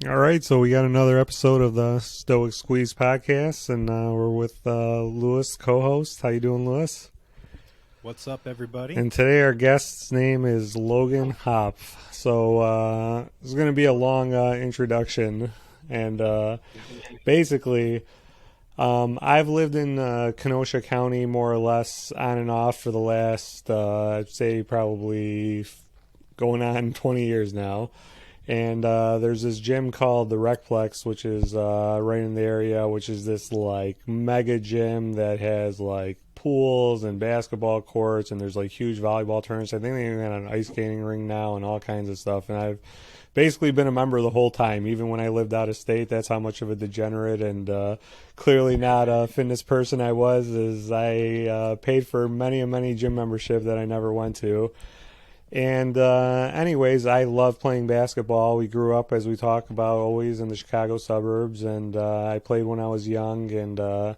All right, so we got another episode of the Stoic Squeeze podcast, and we're with Lewis, co-host. How you doing, Lewis? What's up, everybody? And today our guest's name is Logan Hopf. So this is going to be a long introduction, and basically, I've lived in Kenosha County more or less on and off for the last, I'd say probably going on 20 years now. And there's this gym called the Recplex, which is right in the area, which is this like mega gym that has like pools and basketball courts, and there's like huge volleyball tournaments. I think they even got an ice skating ring now and all kinds of stuff. And I've basically been a member the whole time, even when I lived out of state. That's how much of a degenerate and clearly not a fitness person I was, is I paid for many gym membership that I never went to. And anyways, I love playing basketball. We grew up, as we talk about, always in the Chicago suburbs, and I played when I was young, and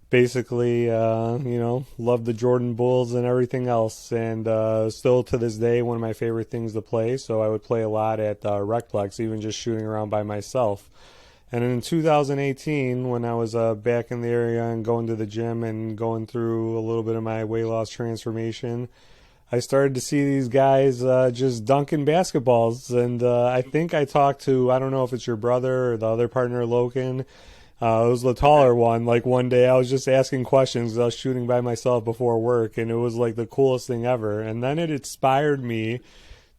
basically, loved the Jordan Bulls and everything else. And still to this day, one of my favorite things to play. So I would play a lot at Recplex, even just shooting around by myself. And in 2018, when I was back in the area and going to the gym and going through a little bit of my weight loss transformation, I started to see these guys just dunking basketballs. And I think I talked to, I don't know if it's your brother or the other partner, Logan. It was the taller one. Like one day I was just asking questions. I was shooting by myself before work, and it was like the coolest thing ever. And then it inspired me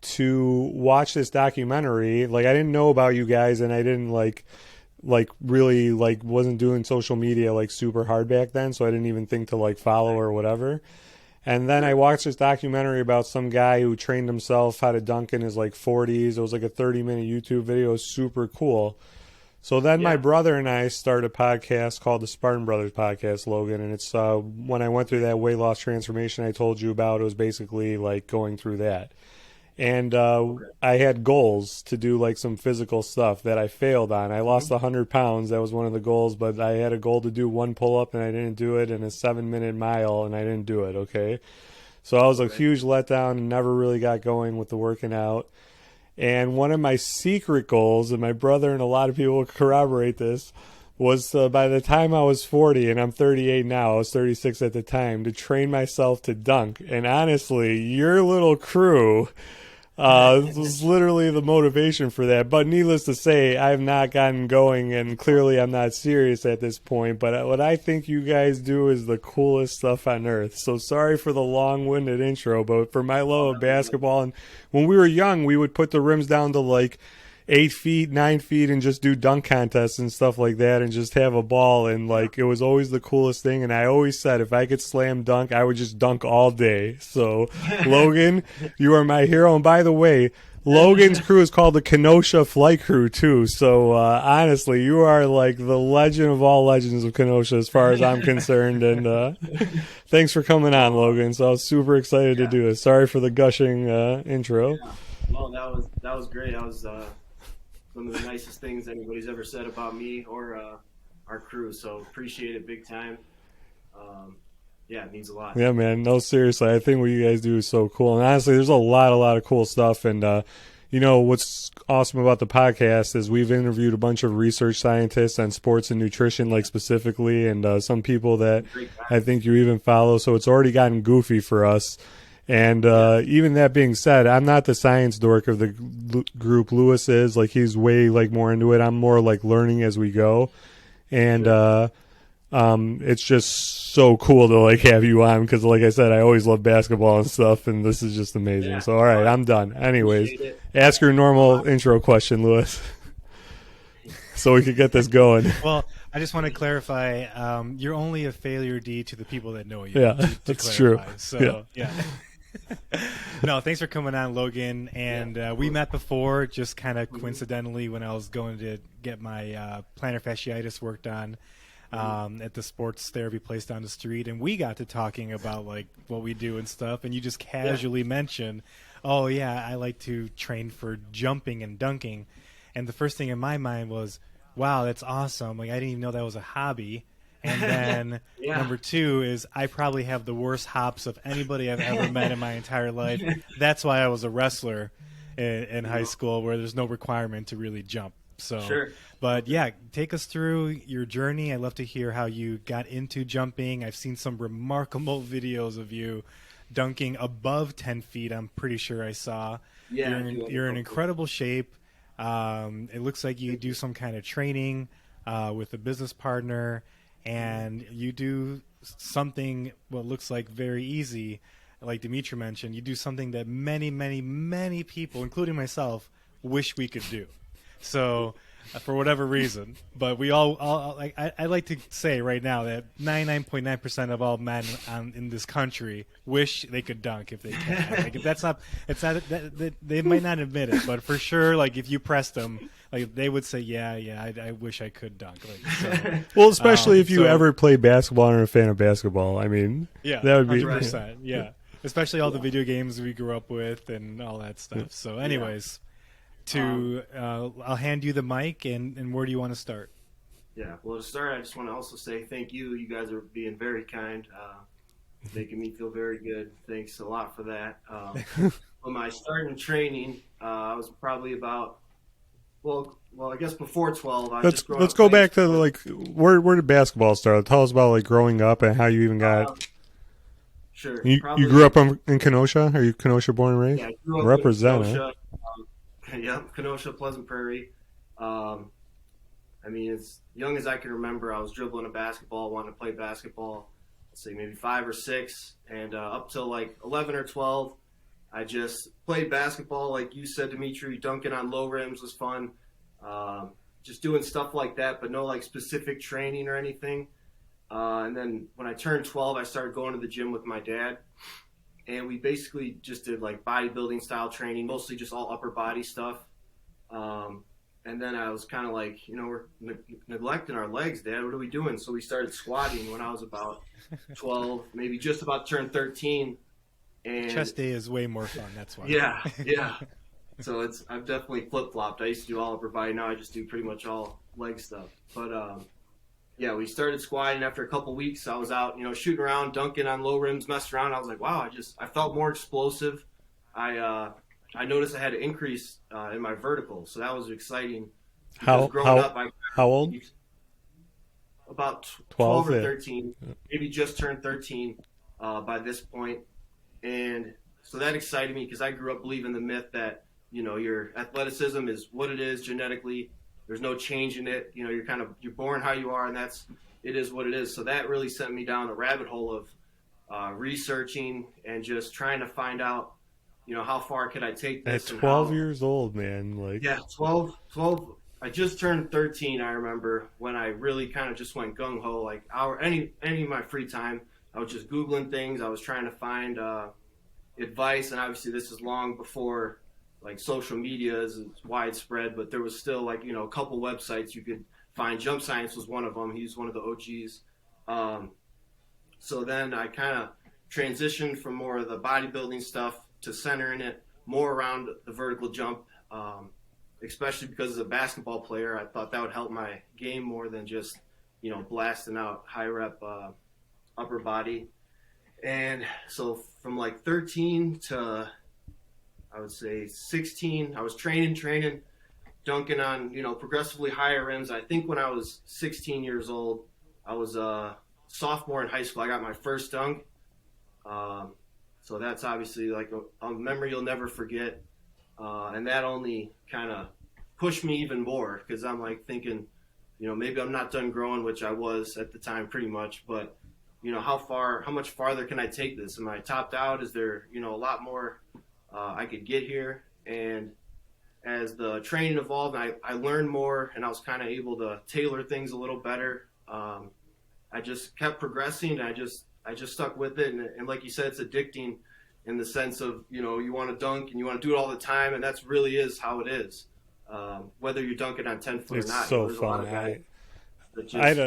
to watch this documentary. Like I didn't know about you guys, and I didn't like really like wasn't doing social media like super hard back then, so I didn't even think to like follow or whatever. And then I watched this documentary about some guy who trained himself how to dunk in his like 40s. It was like a 30-minute YouTube video. It was super cool. So then my brother and I started a podcast called the Spartan Brothers Podcast, Logan. And it's when I went through that weight loss transformation I told you about, it was basically like going through that. And I had goals to do like some physical stuff that I failed on. I lost 100 pounds. That was one of the goals. But I had a goal to do one pull-up, and I didn't do it, and a 7-minute mile, and I didn't do it, okay? So I was a huge letdown and never really got going with the working out. And one of my secret goals, and my brother and a lot of people corroborate this, was by the time I was 40, and I'm 38 now, I was 36 at the time, to train myself to dunk. And honestly, your little crew was literally the motivation for that. But needless to say, I've not gotten going, and clearly I'm not serious at this point. But what I think you guys do is the coolest stuff on earth. So sorry for the long-winded intro, but for my love of basketball, and when we were young, we would put the rims down to like 8 feet, 9 feet, and just do dunk contests and stuff like that, and just have a ball. And like it was always the coolest thing. And I always said if I could slam dunk, I would just dunk all day. So Logan, you are my hero. And by the way, Logan's crew is called the Kenosha Flight Crew too. So honestly, you are like the legend of all legends of Kenosha as far as I'm concerned. And thanks for coming on, Logan. So I was super excited to do it. Sorry for the gushing intro. Yeah. Well, that was great. That was one of the nicest things anybody's ever said about me or our crew. So appreciate it big time. It means a lot. Yeah, man. No, seriously. I think what you guys do is so cool. And honestly, there's a lot of cool stuff. And, what's awesome about the podcast is we've interviewed a bunch of research scientists on sports and nutrition, like specifically, and some people that I think you even follow. So it's already gotten goofy for us. And even that being said, I'm not the science dork of the group. Lewis is. Like, he's way, like, more into it. I'm more, like, learning as we go. And it's just so cool to, like, have you on because, like I said, I always love basketball and stuff, and this is just amazing. Yeah. So, all right, I'm done. Anyways, ask your normal intro question, Lewis, so we could get this going. Well, I just want to clarify, you're only a failure D to the people that know you. Yeah, that's true. So, yeah. No, thanks for coming on, Logan. And we met before, just kind of coincidentally, when I was going to get my plantar fasciitis worked on at the sports therapy place down the street, and we got to talking about like what we do and stuff. And you just casually mentioned, "Oh yeah, I like to train for jumping and dunking." And the first thing in my mind was, "Wow, that's awesome! Like I didn't even know that was a hobby." And then number two is I probably have the worst hops of anybody I've ever met in my entire life. That's why I was a wrestler in high school, where there's no requirement to really jump. So, Sure. but yeah, take us through your journey. I'd love to hear how you got into jumping. I've seen some remarkable videos of you dunking above 10 feet. I'm pretty sure I saw. Yeah, You're in incredible shape. It looks like you do some kind of training with a business partner, and you do something what looks like very easy. Like Dimitri mentioned, you do something that many, many, many people, including myself, wish we could do. So, for whatever reason, but we I like to say right now that 99.9% of all men in this country wish they could dunk if they can. Like, if that's not, it's not, they might not admit it, but for sure, like, if you pressed them, like, they would say, yeah, I wish I could dunk. Like, so, Well, especially if you ever play basketball and are a fan of basketball. I mean, yeah, that would be 100%, yeah. Especially all the video games we grew up with and all that stuff. So, anyways, I'll hand you the mic, and where do you want to start? Yeah, well, to start, I just want to also say thank you. You guys are being very kind, making me feel very good. Thanks a lot for that. When I started training, I was probably about, well, I guess before 12. Let's go back to like where did basketball start? Tell us about like growing up and how you even got. Sure. You grew up in Kenosha? Are you Kenosha born and raised? Yeah, I grew up Represent, in Kenosha. Kenosha, Pleasant Prairie. I mean, as young as I can remember, I was dribbling a basketball, wanting to play basketball. Let's say maybe 5 or 6, and up till like 11 or 12, I just played basketball. Like you said, Dimitri, dunking on low rims was fun. Just doing stuff like that, but no like specific training or anything. And then when I turned 12, I started going to the gym with my dad. And we basically just did like bodybuilding style training, mostly just all upper body stuff. And then I was kind of like, we're neglecting our legs, Dad. What are we doing? So we started squatting when I was about 12, maybe just about to turn 13. And Chest day is way more fun. That's why. Yeah. So I've definitely flip flopped. I used to do all upper body. Now I just do pretty much all leg stuff. But yeah, we started squatting. After a couple weeks, I was out, shooting around, dunking on low rims, messing around. I was like, wow, I felt more explosive. I noticed I had an increase in my vertical, so that was exciting. How old? About 12 or 13, maybe just turned 13 by this point. And so that excited me because I grew up believing the myth that, your athleticism is what it is genetically. There's no change in it. You're born how you are, and it is what it is. So that really sent me down a rabbit hole of researching and just trying to find out, how far could I take this? At 12 years old, man. Like, yeah, 12. I just turned 13. I remember when I really kind of just went gung ho. Like any of my free time, I was just Googling things. I was trying to find advice, and obviously this is long before like social media is widespread, but there was still like, a couple websites you could find. Jump Science was one of them. He's one of the OGs. So then I kind of transitioned from more of the bodybuilding stuff to centering it more around the vertical jump, especially because as a basketball player, I thought that would help my game more than just, blasting out high rep upper body. And so from like 13 to I would say 16, I was training, dunking on, progressively higher rims. I think when I was 16 years old, I was a sophomore in high school. I got my first dunk. So that's obviously like a memory you'll never forget. And that only kind of pushed me even more because I'm like thinking, maybe I'm not done growing, which I was at the time pretty much, but how much farther can I take this? Am I topped out? Is there, a lot more I could get here? And as the training evolved, I learned more, and I was kind of able to tailor things a little better. I just kept progressing, and I just stuck with it. And like you said, it's addicting in the sense of, you want to dunk and you want to do it all the time, and that's really is how it is. Whether you're dunking on 10 foot or not. It's so fun. I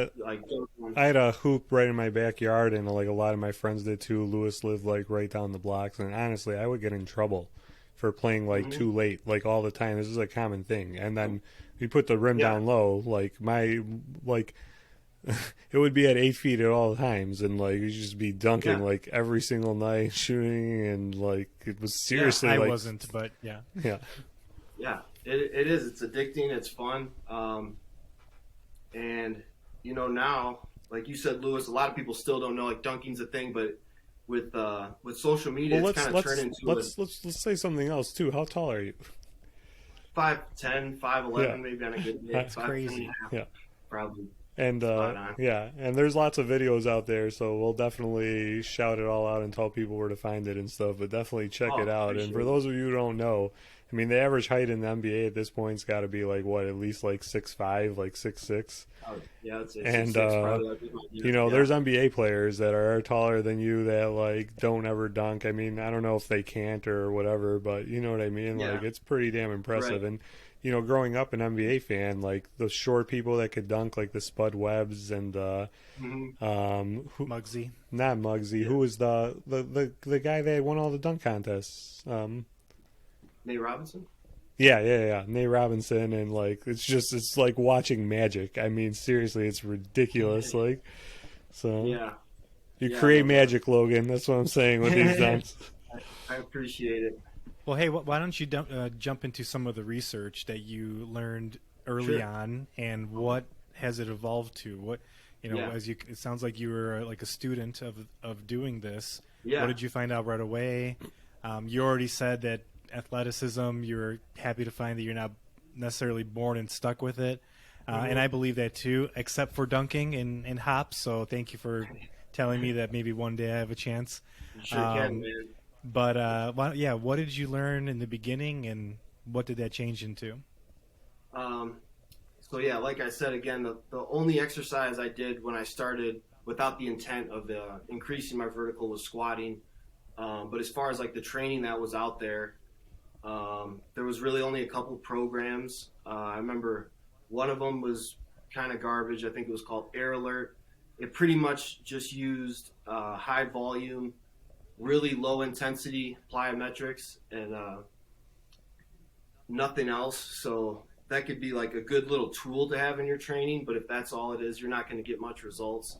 had a hoop right in my backyard, and like a lot of my friends did too. Lewis lived like right down the blocks, and honestly, I would get in trouble for playing like too late, like all the time. This is a common thing. And then you put the rim down low, like it would be at 8 feet at all times, and like you just be dunking like every single night, shooting, and like it was seriously. I like, wasn't, but yeah. Yeah, It is. It's addicting. It's fun. And now, like you said, Lewis, a lot of people still don't know like dunking's a thing, but with social media, Well, it's kind of turned into let's say something else too. How tall are you? 5'10", 5'11", Yeah. maybe on a good day. That's 5'10" crazy. and a half, Yeah. probably. And Spot on. yeah, and there's lots of videos out there, so we'll definitely shout it all out and tell people where to find it and stuff. But definitely check it out. And Appreciate for it. those of you who don't know, I mean, the average height in the NBA at this point's got to be like what, at least like 6'5", like 6'6". Oh, yeah, I'd say And 6'6", probably. That'd be my guess. Yeah. there's NBA players that are taller than you that like don't ever dunk. I mean, I don't know if they can't or whatever, but you know what I mean. Yeah. Like it's pretty damn impressive. Right. And growing up an NBA fan, like the short people that could dunk, like the Spud Webbs and Mhm. Muggsy. not Muggsy, who was the guy that won all the dunk contests. Nate Robinson. Yeah, Nate Robinson, and like it's like watching magic. I mean, seriously, it's ridiculous. Like, so Yeah. you Yeah, I create love that. magic, Logan. That's what I'm saying with these dunks. I appreciate it. Well, hey, why don't you jump into some of the research that you learned early Sure. on, and what has it evolved to? What Yeah. it sounds like you were like a student of doing this. Yeah. What did you find out right away? You already said that athleticism, you're happy to find that you're not necessarily born and stuck with it. And I believe that too, except for dunking and hops. So thank you for telling me that maybe one day I have a chance. You sure can, man. But what did you learn in the beginning, and what did that change into? So yeah, like I said again, the only exercise I did when I started without the intent of increasing my vertical was squatting. But as far as like the training that was out there, there was really only a couple programs. I remember one of them was kind of garbage. I think it was called Air Alert. It pretty much just used high volume, really low intensity plyometrics and nothing else. So that could be like a good little tool to have in your training, but if that's all it is, you're not going to get much results.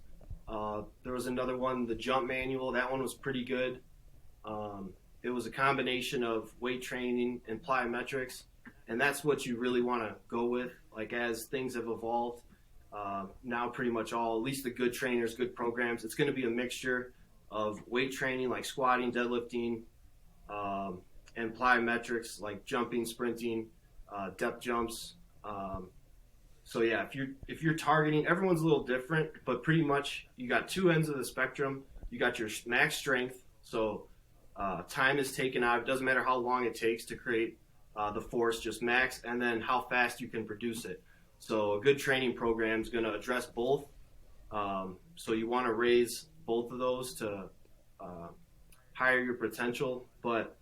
There was another one, the jump manual. That one was pretty good. It was a combination of weight training and plyometrics, and that's what you really want to go with. Like as things have evolved, now pretty much all, at least the good trainers, good programs, it's going to be a mixture of weight training like squatting, deadlifting, and plyometrics like jumping, sprinting, depth jumps. So yeah, if you're targeting, everyone's a little different, but pretty much you got two ends of the spectrum. You got your max strength, so time is taken out. It doesn't matter how long it takes to create the force, just max, and then how fast you can produce it. So a good training program is going to address both. So you want to raise both of those to higher your potential, but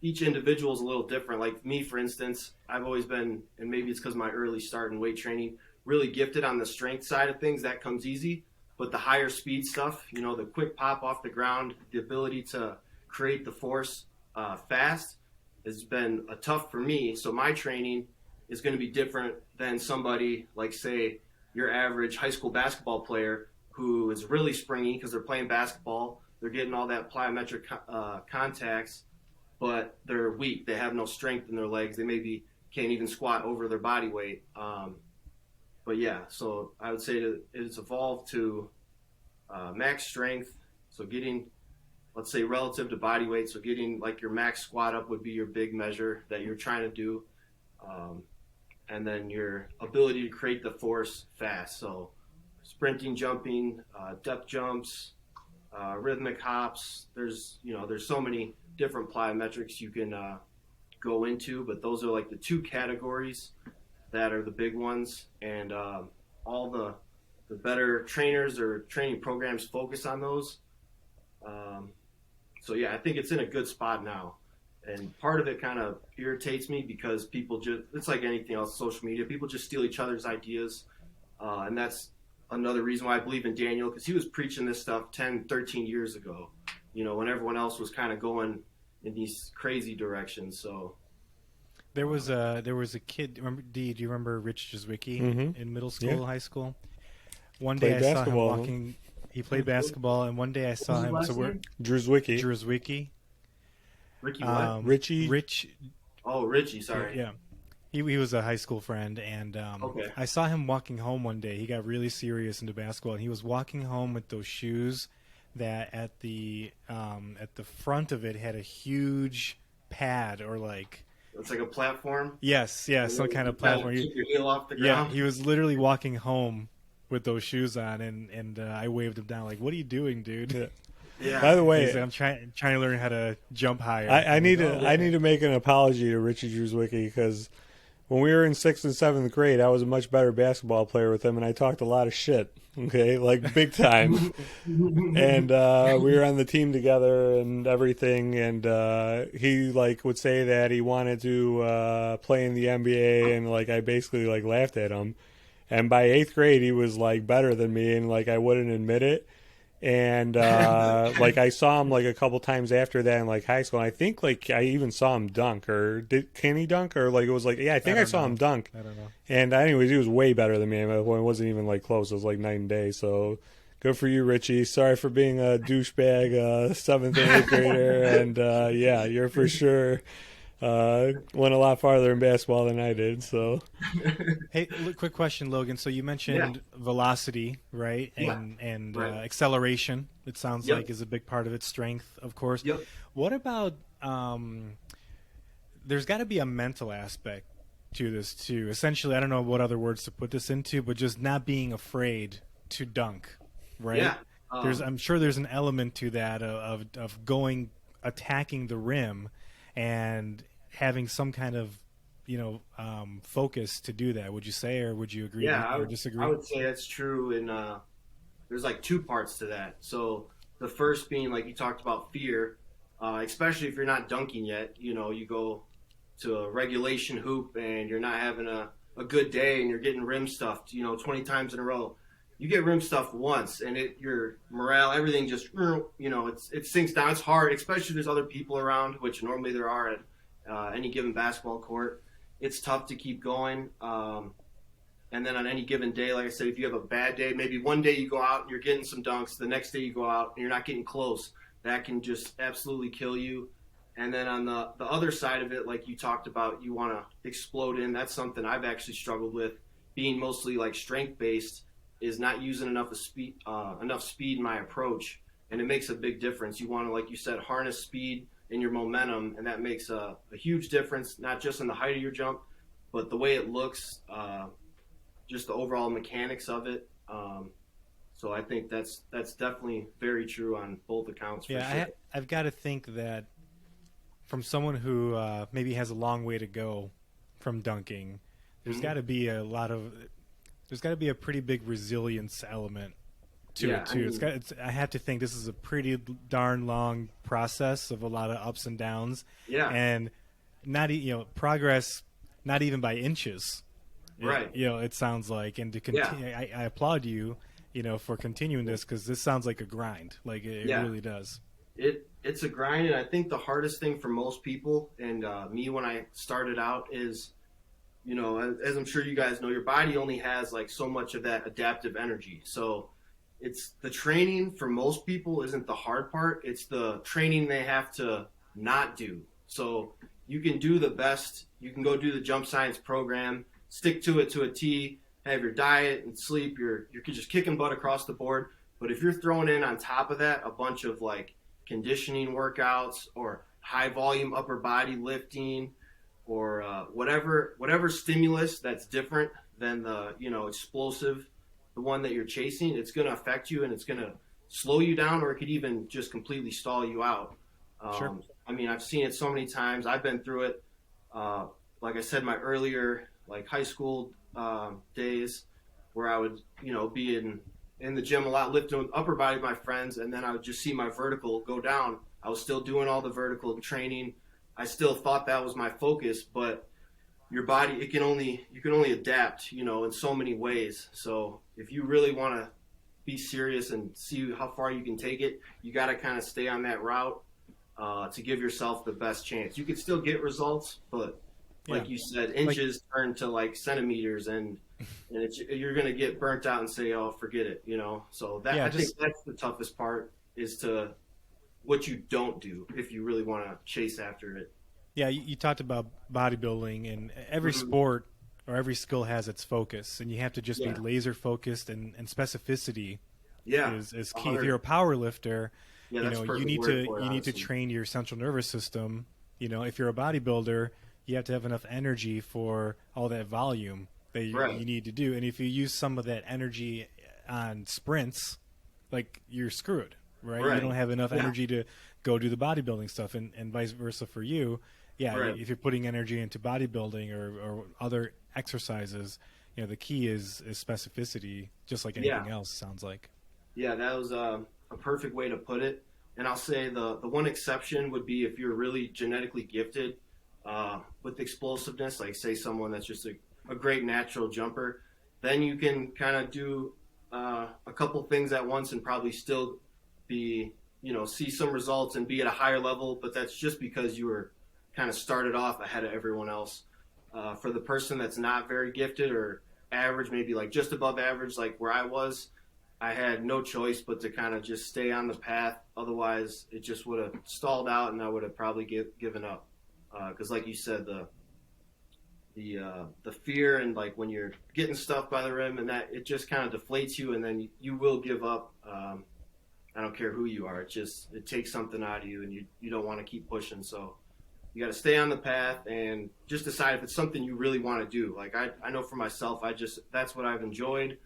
each individual is a little different. Like me, for instance, I've always been, and maybe it's because of my early start in weight training, really gifted on the strength side of things. That comes easy. But the higher speed stuff, the quick pop off the ground, the ability to create the force fast has been tough for me. So my training is going to be different than somebody like, say, your average high school basketball player who is really springy because they're playing basketball. They're getting all that plyometric contacts, but they're weak. They have no strength in their legs. They maybe can't even squat over their body weight. But yeah, so I would say that it's evolved to max strength. So getting, let's say, relative to body weight. So getting like your max squat up would be your big measure that you're trying to do. And then your ability to create the force fast. So sprinting, jumping, depth jumps, rhythmic hops. There's so many different plyometrics you can go into, but those are like the two categories that are the big ones, and all the better trainers or training programs focus on those. So yeah, I think it's in a good spot now, and part of it kind of irritates me because people it's like anything else, social media, people just steal each other's ideas, and that's another reason why I believe in Daniel, because he was preaching this stuff 10, 13 years ago, when everyone else was kind of going in these crazy directions. So there was a kid. Do you remember Rich Jizwicki in middle school, Yeah. high school? One day Played I saw him basketball. walking. He played basketball, and one day I saw him. What's So his we're last name? Drewswicki. Jizwicki. Ricky what? Richie. Rich. Oh, Richie, sorry. Yeah. He was a high school friend, and Okay. I saw him walking home one day. He got really serious into basketball, and he was walking home with those shoes that at the front of it had a huge pad or like It's like a platform. yes, yeah, some kind of Kind of platform. keep your heel off the Yeah, ground. he was literally walking home with those shoes on, and I waved him down like, "What are you doing, dude?" Yeah. Yeah. By the way, He's like, I'm trying to learn how to jump higher. I I'm need like, to "Oh, I need to make an apology to Richie Drewswicki because when we were in 6th and 7th grade, I was a much better basketball player with him, and I talked a lot of shit. Okay, like big time. And we were on the team together and everything. And he like would say that he wanted to play in the NBA, and like I basically like laughed at him. And by 8th grade, he was like better than me, and like I wouldn't admit it. And like I saw him like a couple times after that in like high school. And I think like I even saw him dunk, or can he dunk, or like it was like I think I don't saw know. him dunk. I don't know. And anyways, he was way better than me. It wasn't even like close. It was like night and day. So good for you, Richie. Sorry for being a douchebag 7th and 8th grader. And yeah, you're for sure went a lot farther in basketball than I did. So Hey, quick question, Logan. So you mentioned velocity, right? Yeah. And Right. acceleration. It sounds Yep. like is a big part of its strength, of course. Yep. What about there's got to be a mental aspect to this too. Essentially, I don't know what other words to put this into, but just not being afraid to dunk, right? Yeah. I'm sure there's an element to that of going attacking the rim and having some kind of focus to do that. Would you say, or would you agree Yeah, or disagree? I would say that's true. And there's like two parts to that. So the first being like you talked about fear, especially if you're not dunking yet. You go to a regulation hoop and you're not having a good day and you're getting rim stuffed, 20 times in a row. You get rim stuffed once and your morale, everything just, it sinks down. It's hard, especially if there's other people around, which normally there are at any given basketball court. It's tough to keep going. And then on any given day, like I said, if you have a bad day, maybe one day you go out and you're getting some dunks, the next day you go out and you're not getting close. That can just absolutely kill you. And then on the other side of it, like you talked about, you want to explode in. That's something I've actually struggled with, being mostly like strength-based, is not using enough speed in my approach. And it makes a big difference. You want to, like you said, harness speed and your momentum, and that makes a huge difference, not just in the height of your jump, but the way it looks, just the overall mechanics of it. So I think that's definitely very true on both accounts. For Yeah, sure. I've got to think that from someone who maybe has a long way to go from dunking, there's got to be there's got to be a pretty big resilience element to it too. I have to think this is a pretty darn long process of a lot of ups and downs. Yeah. And not progress, not even by inches. Right. It sounds like, and to continue, I applaud you, for continuing this, because this sounds like a grind. Like it really does. It's a grind, and I think the hardest thing for most people, and me when I started out, is, as I'm sure you guys know, your body only has like so much of that adaptive energy. So it's the training for most people isn't the hard part. It's the training they have to not do. So you can do the best. You can go do the jump science program, stick to it to a T, have your diet and sleep. You're just kicking butt across the board. But if you're throwing in on top of that a bunch of like conditioning workouts or high volume upper body lifting or whatever stimulus that's different than the explosive, the one that you're chasing, it's going to affect you and it's going to slow you down, or it could even just completely stall you out. Sure. I mean, I've seen it so many times. I've been through it. Like I said, my earlier like high school days, where I would be in the gym a lot, lifting upper body with my friends, and then I would just see my vertical go down. I was still doing all the vertical training. I still thought that was my focus, but your body, you can only adapt, in so many ways. So if you really want to be serious and see how far you can take it, you got to kind of stay on that route to give yourself the best chance. You can still get results, but like you said, inches turn to like centimeters, and you're going to get burnt out and say, "Oh, forget it," So I think that's the toughest part, is to what you don't do if you really want to chase after it. Yeah, you talked about bodybuilding, and every Hmm. sport or every skill has its focus, and you have to just be Yeah, laser focused, and specificity yeah, is a key. If you're hundred. a power lifter, Yeah, that's a you perfect need word to for it, honestly. train your central nervous system. If you're a bodybuilder, you have to have enough energy for all that volume that Right, you need to do. And if you use some of that energy on sprints, like you're screwed, right? You don't right. have enough Yeah, energy to go do the bodybuilding stuff, and vice versa for you. Yeah, right. if you're putting energy into bodybuilding or other exercises, the key is specificity, just like Yeah, anything else. Sounds like. yeah. That was a perfect way to put it. And I'll say the one exception would be if you're really genetically gifted with explosiveness, like say someone that's just a great natural jumper, then you can kind of do a couple things at once and probably still be, see some results and be at a higher level. But that's just because you were kind of started off ahead of everyone else. For the person that's not very gifted or average, maybe like just above average, like where I was, I had no choice but to kind of just stay on the path. Otherwise, it just would have stalled out, and I would have probably given up. Because, like you said, the fear and like when you're getting stuffed by the rim, and that it just kind of deflates you, and then you will give up. I don't care who you are. It takes something out of you, and you don't want to keep pushing. So you got to stay on the path and just decide if it's something you really want to do. Like I know for myself, that's what I've enjoyed.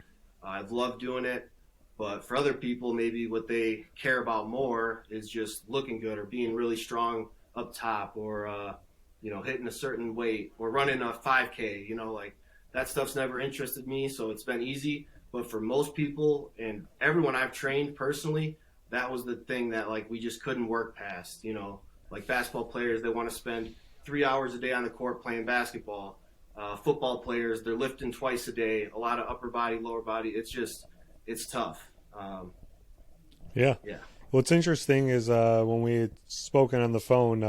I've loved doing it. But for other people, maybe what they care about more is just looking good or being really strong up top, or hitting a certain weight or running a 5K. Like that stuff's never interested me, so it's been easy. But for most people and everyone I've trained personally, that was the thing that like we just couldn't work past. Like basketball players, they want to spend 3 hours a day on the court playing basketball. Football players, they're lifting twice a day, a lot of upper body, lower body. It's tough. Yeah. Yeah. What's interesting is when we had spoken on the phone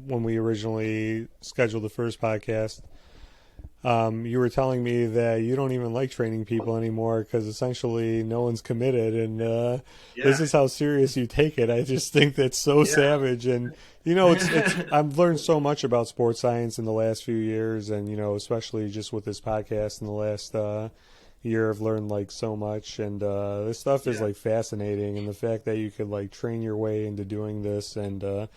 when we originally scheduled the first podcast, you were telling me that you don't even like training people anymore because essentially no one's committed, and this Yeah. is how serious you take it. I just think that's so Yeah. savage, and it's I've learned so much about sports science in the last few years, and especially just with this podcast in the last year, I've learned like so much, and this stuff is Yeah. like fascinating, and the fact that you could like train your way into doing this, and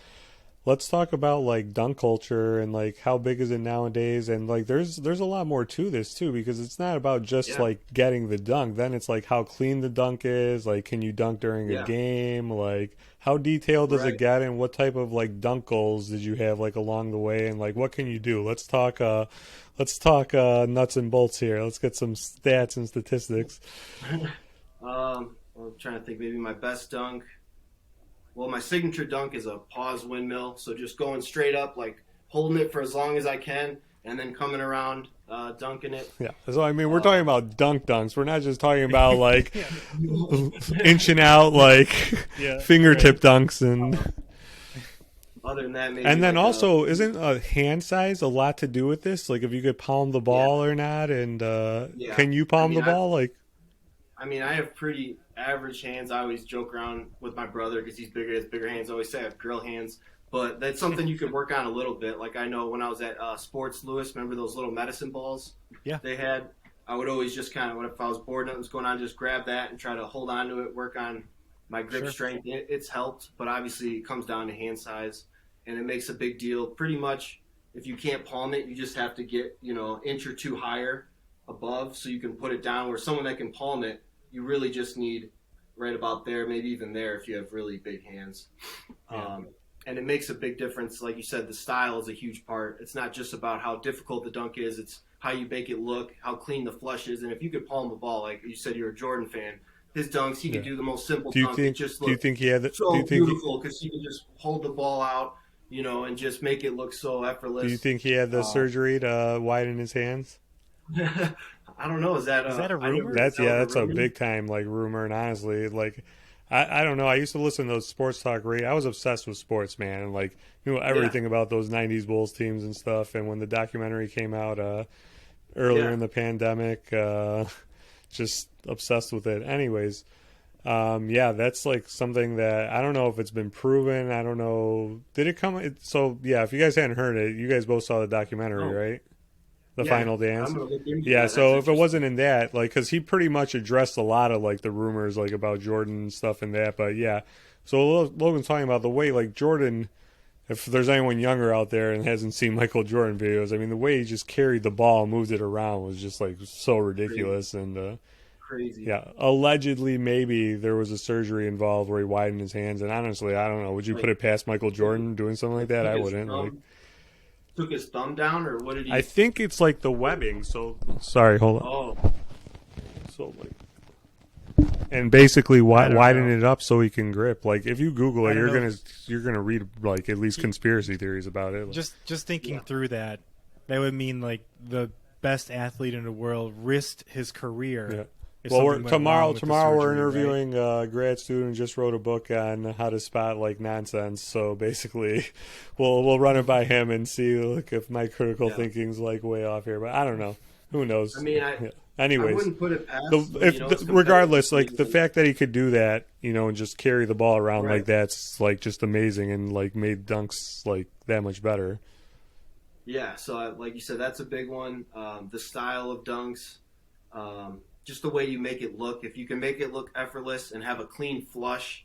let's talk about like dunk culture and like how big is it nowadays, and like there's a lot more to this too, because it's not about just Yeah. like getting the dunk, then it's like how clean the dunk is, like can you dunk during a Yeah. game, like how detailed does it Right. get, and what type of like dunk goals did you have like along the way, and like what can you do. Let's talk nuts and bolts here. Let's get some stats and statistics. I'm trying to think. Maybe my best dunk. Well, my signature dunk is a pause windmill. So just going straight up, like holding it for as long as I can, and then coming around, dunking it. Yeah, so I mean, we're talking Um, about dunk dunks. We're not just talking about like Yeah. inching out like Yeah. fingertip Right. dunks, and Other than that, maybe and then like also isn't hand size a lot to do with this? Like if you could palm the yeah, ball or not, and yeah. can you I palm mean, the ball? Like I have pretty average hands. I always joke around with my brother because he's bigger. He has bigger hands. I always say I have girl hands, but that's something you can work on a little bit. Like I know when I was at Sports Lewis, remember those little medicine balls Yeah. they had? I would always just kind of, if I was bored, nothing's going on, just grab that and try to hold on to it, work on my grip Sure. strength. It's helped, but obviously it comes down to hand size, and it makes a big deal. Pretty much, if you can't palm it, you just have to get inch or two higher above so you can put it down. Where someone that can palm it, you really just need right about there, maybe even there if you have really big hands. Yeah. And it makes a big difference. Like you said, the style is a huge part. It's not just about how difficult the dunk is. It's how you make it look, how clean the flush is. And if you could palm the ball, like you said, you're a Jordan fan, his dunks, he could yeah. do the most simple Do you dunk. It think? just Do you looked think he had? Do so you think? beautiful because he could just hold the ball out, and just make it look so Do you effortless. think he had the Uh, surgery to widen his hands? I don't know. Is that Is that a I never, rumor? is That's that like that's a rumor? big time like rumor, and honestly, like I don't know. I used to listen to those sports talk radio. I was obsessed with sports, man, and like Yeah, everything about those '90s Bulls teams and stuff. And when the documentary came out earlier yeah, in the pandemic, just obsessed with it. Anyways, Yeah, that's like something that I don't know if it's been proven. I don't know. Did it come? So yeah, if you guys hadn't heard it, you guys both saw the documentary, Oh, right? The yeah. Final Dance. I'm gonna look into Yeah, that. That's so if it interesting. wasn't in that, like, because he pretty much addressed a lot of like the rumors, like about Jordan and stuff and that. But yeah, so Logan's talking about the way like Jordan. If there's anyone younger out there and hasn't seen Michael Jordan videos, I mean, the way he just carried the ball, moved it around was just like so Crazy. ridiculous. And Crazy. yeah, allegedly maybe there was a surgery involved where he widened his hands. And honestly, I don't know. Would you put Like, it past Michael Jordan doing something like that? took I his wouldn't. Like, thumb, took his thumb down, or what did I he? think it's like the webbing. So sorry, hold on. Oh, So like, and basically I don't widen know. it up so he can grip. Like if you Google I it, don't know. you're gonna read like at least conspiracy theories about it. Just thinking yeah. through that, that would mean like the best athlete in the world risked his career. Yeah. If Well, something went wrong with the tomorrow we're surgery, right? interviewing a grad student who just wrote a book on how to spot like nonsense. So basically, we'll run it by him and see like if my critical Yeah. thinking's like way off here. But I don't know. Who knows? I mean, Yeah. I Anyways, wouldn't put it past the, him, if you know, the, it's regardless, competitive. like the fact that he could do that, you know, and just carry the ball around like Right. that's like just amazing and like made dunks like that much better. Yeah, so like you said, that's a big one. The style of dunks, just the way you make it look. If you can make it look effortless and have a clean flush,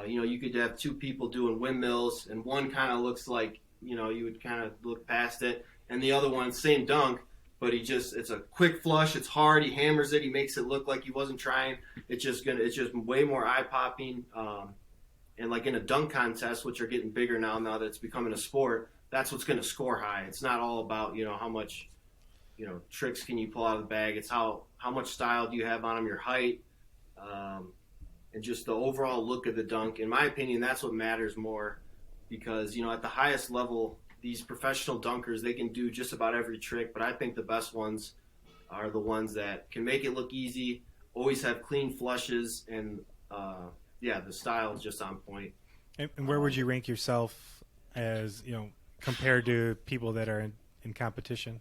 you know, you could have two people doing windmills, and one kind of looks like, you know, you would kind of look past it, and the other one, same dunk, but it's a quick flush. It's hard. He hammers it. He makes it look like he wasn't trying. It's just way more eye popping. And like in a dunk contest, which are getting bigger now that it's becoming a sport, that's what's going to score high. It's not all about, you know, how much, you know, tricks can you pull out of the bag. It's how much style do you have on them, your height, and just the overall look of the dunk. In my opinion, that's what matters more, because, you know, at the highest level, these professional dunkers, they can do just about every trick, but I think the best ones are the ones that can make it look easy, always have clean flushes, and yeah, the style is just on point. And where would you rank yourself as, you know, compared to people that are in competition?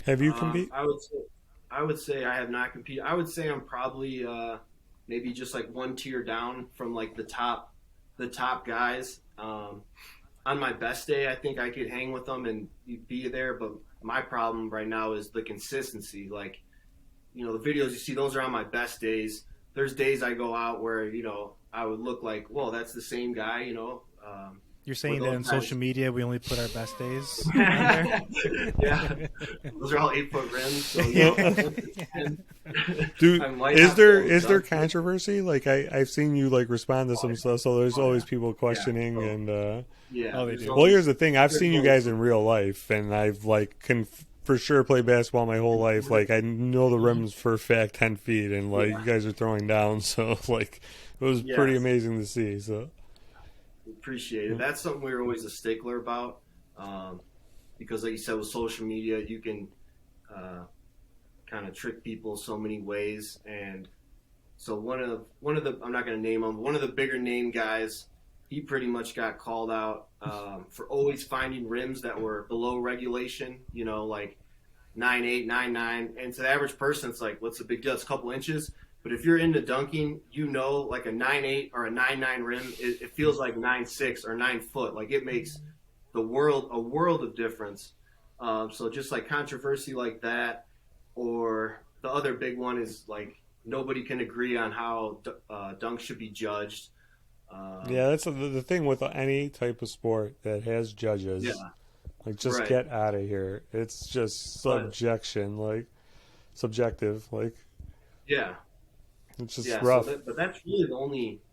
Have you compete? I would say I have not competed. I would say I'm probably maybe just like one tier down from like the top guys. On my best day, I think I could hang with them and be there. But my problem right now is the consistency. Like, you know, the videos you see, those are on my best days. There's days I go out where, you know, I would look like, well, that's the same guy, you know. You're saying that on social media we only put our best days on Yeah, there? those are all 8-foot rims. So, Dude, I might is have there to is there dunk. controversy? Like I've seen you like respond to some stuff, so there's always people questioning so- and. Yeah. Oh, they there's do. Well, always- here's the thing. I've there's seen you always- guys in real life, and I've like can for sure play basketball my whole life. Like I know the rims for a fact 10 feet, and like Yeah. you guys are throwing down, so like it was Yes. pretty amazing to see. So Appreciate it. That's something we were always a stickler about, because, like you said, with social media, you can kind of trick people so many ways. And so one of the I'm not going to name him, one of the bigger name guys, he pretty much got called out for always finding rims that were below regulation. You know, like 9.8, 9.9, and to the average person, it's like, what's the big deal? It's a couple inches. But if you're into dunking, you know, like a 9.8 or a 9.9 rim, it feels like 9.6 or 9 foot. Like it makes a world of difference. So just like controversy like that, or the other big one is like nobody can agree on how dunks should be judged. yeah, that's the thing with any type of sport that has judges. Yeah. Like just Right. get out of here. It's just But- subjective. Like Yeah. it's just Yeah, rough. but that's really the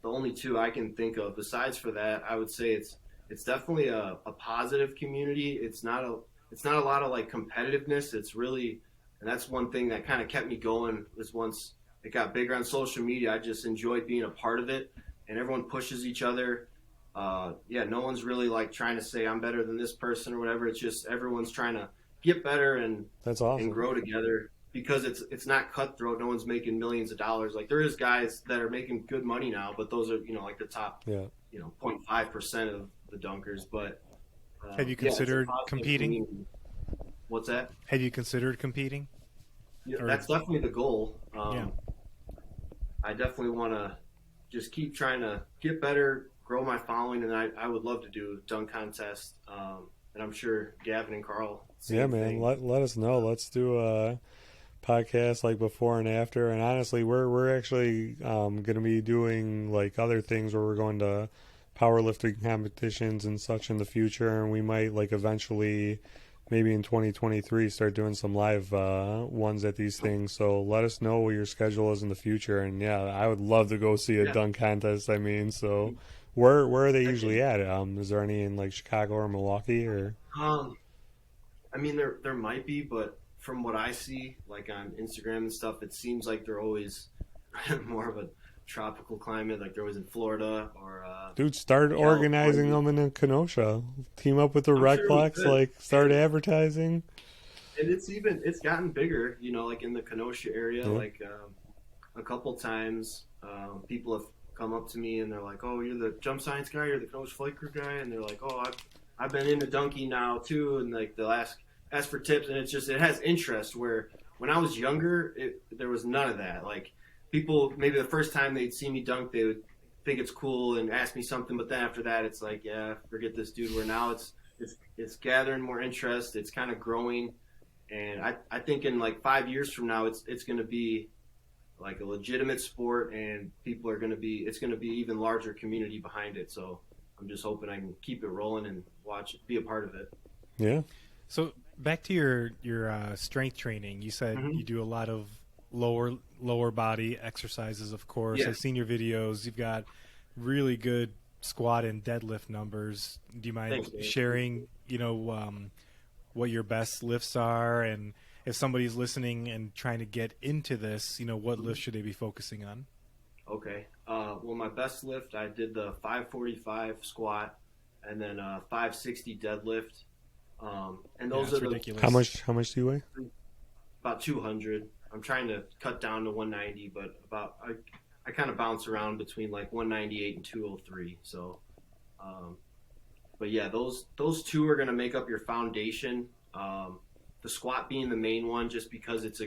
only two I can think of. Besides for that, I would say it's definitely a positive community. It's not a lot of like competitiveness. It's really, and that's one thing that kind of kept me going. Was once it got bigger on social media, I just enjoyed being a part of it, and everyone pushes each other. Yeah, no one's really like trying to say I'm better than this person or whatever. It's just everyone's trying to get better and That's awesome. grow together, because it's not cutthroat. No one's making millions of dollars. Like there is guys that are making good money now, but those are, you know, like the top, Yeah. you know, 0.5% of the dunkers. But Have you yeah, it's a considered positive competing? community. What's that? Have you considered competing? Yeah, Or- that's definitely the goal. Yeah. I definitely want to just keep trying to get better, grow my following, and I would love to do a dunk contest. And I'm sure Gavin and Carl, Yeah, same man. thing. Let us know. Let's do a podcast like before and after. And honestly, we're actually going to be doing like other things where we're going to powerlifting competitions and such in the future, and we might like eventually, maybe in 2023, start doing some live ones at these things. So let us know what your schedule is in the future. And yeah, I would love to go see a Yeah. dunk contest. I mean, so where are they I can, usually at? Is there any in like Chicago or Milwaukee or? um, I mean, there might be, but from what I see, like on Instagram and stuff, it seems like they're always more of a tropical climate. Like they're always in Florida or Dude, start organizing California. them in Kenosha. Team up with the I'm sure we Recplex, could. like start And advertising. it's gotten bigger, like in the Kenosha area. Yeah. Like a couple times, people have come up to me and they're like, "Oh, you're the jump science guy, you're the Kenosha flight crew guy," and they're like, "Oh, I've been into dunking now too," and like they'll ask for tips, and it has interest. Where when I was younger, there was none of that. Like people, maybe the first time they'd see me dunk, they would think it's cool and ask me something, but then after that, it's like, yeah, forget this dude. Where now it's gathering more interest, it's kind of growing, and I think in like 5 years from now, it's going to be like a legitimate sport, and people are going to be it's going to be even larger community behind it. So I'm just hoping I can keep it rolling and watch it, be a part of it. Yeah. So back to your strength training. You said Mm-hmm. you do a lot of lower body exercises. Of course, Yeah, I've seen your videos. You've got really good squat and deadlift numbers. Do you mind thanks, Dave. sharing? What your best lifts are, and if somebody's listening and trying to get into this, what lifts should they be focusing on? Okay. Well, my best lift, I did the 545 squat and then 560 deadlift. And Yeah, those it's are the ridiculous. How much do you weigh? about 200. I'm trying to cut down to 190, but I kind of bounce around between like 198 and 203. So, um, but yeah, those two are going to make up your foundation. The squat being the main one, just because it's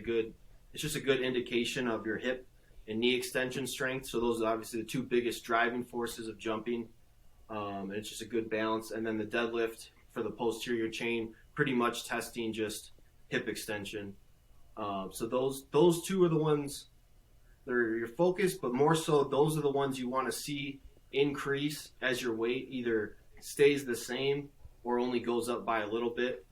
just a good indication of your hip and knee extension strength. So those are obviously the two biggest driving forces of jumping. And it's just a good balance. And then the deadlift for the posterior chain, pretty much testing just hip extension. So those two are the ones that are your focus, but more so those are the ones you want to see increase as your weight either stays the same or only goes up by a little bit.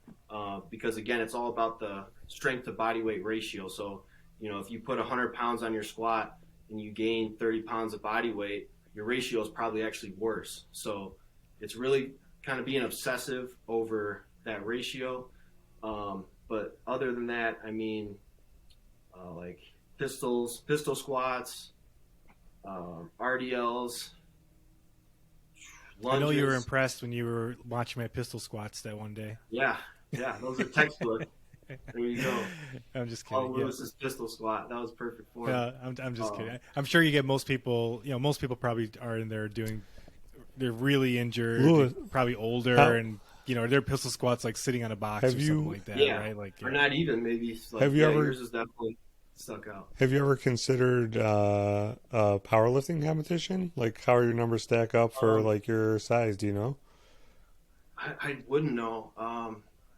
Because again, it's all about the strength to body weight ratio. So, if you put 100 pounds on your squat and you gain 30 pounds of body weight, your ratio is probably actually worse. So it's really kind of being obsessive over that ratio. But other than that, I mean, like pistol squats, RDLs, I know you were lunges. impressed when you were watching my pistol squats that one day. Yeah, those are textbook. There you go. I'm just Paul kidding. Yeah. Lewis's pistol squat. That was perfect for him. Yeah, I'm just Um, kidding. I'm sure you get most people. Most people probably are in there they're really injured, Lewis, probably older, how, and their pistol squats like sitting on a box have or something you like that, yeah, right? Like, or not even maybe. Like, have you yeah, ever yours is definitely stuck out. have you ever considered a powerlifting competition? Like, how are your numbers stack up for Um, like your size? Do you know? I wouldn't know.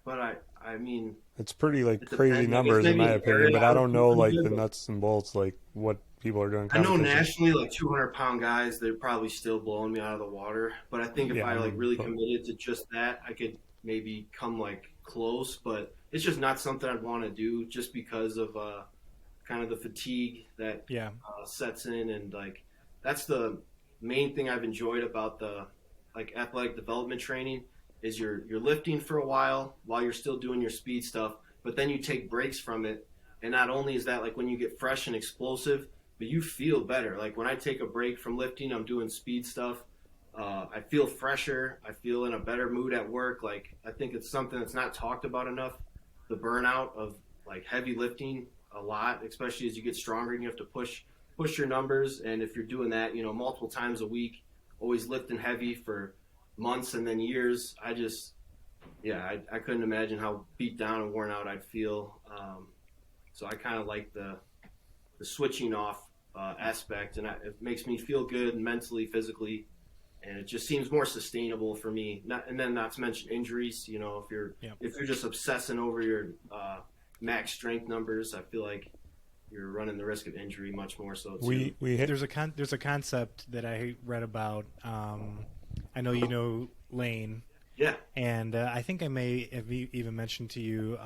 But I mean, It's pretty like it crazy depends. I guess numbers in maybe my an opinion, area but I I would don't feel know pretty like good. the But nuts and bolts, like what people are doing in I know competition. nationally, like 200-pound guys, they're probably still blowing me out of the water. But I think if Yeah, I I like mean, really committed to just that, I could maybe come like close. But it's just not something I'd want to do, just because of kind of the fatigue that yeah, sets in, and like that's the main thing I've enjoyed about the like athletic development training is you're lifting for a while you're still doing your speed stuff, but then you take breaks from it, and not only is that like when you get fresh and explosive, but you feel better. Like when I take a break from lifting, I'm doing speed stuff. I feel fresher. I feel in a better mood at work. Like I think it's something that's not talked about enough. The burnout of like heavy lifting a lot, especially as you get stronger and you have to push your numbers. And if you're doing that, multiple times a week, always lifting heavy for months and then years, I couldn't imagine how beat down and worn out I'd feel. So I kind of like the switching off aspect, and it makes me feel good mentally, physically, and it just seems more sustainable for me. And then not to mention injuries. You know, if you're just obsessing over your max strength numbers, I feel like you're running the risk of injury much more so too. There's a concept that I read about. I know you know Lane. Yeah. And I think I may have even mentioned to you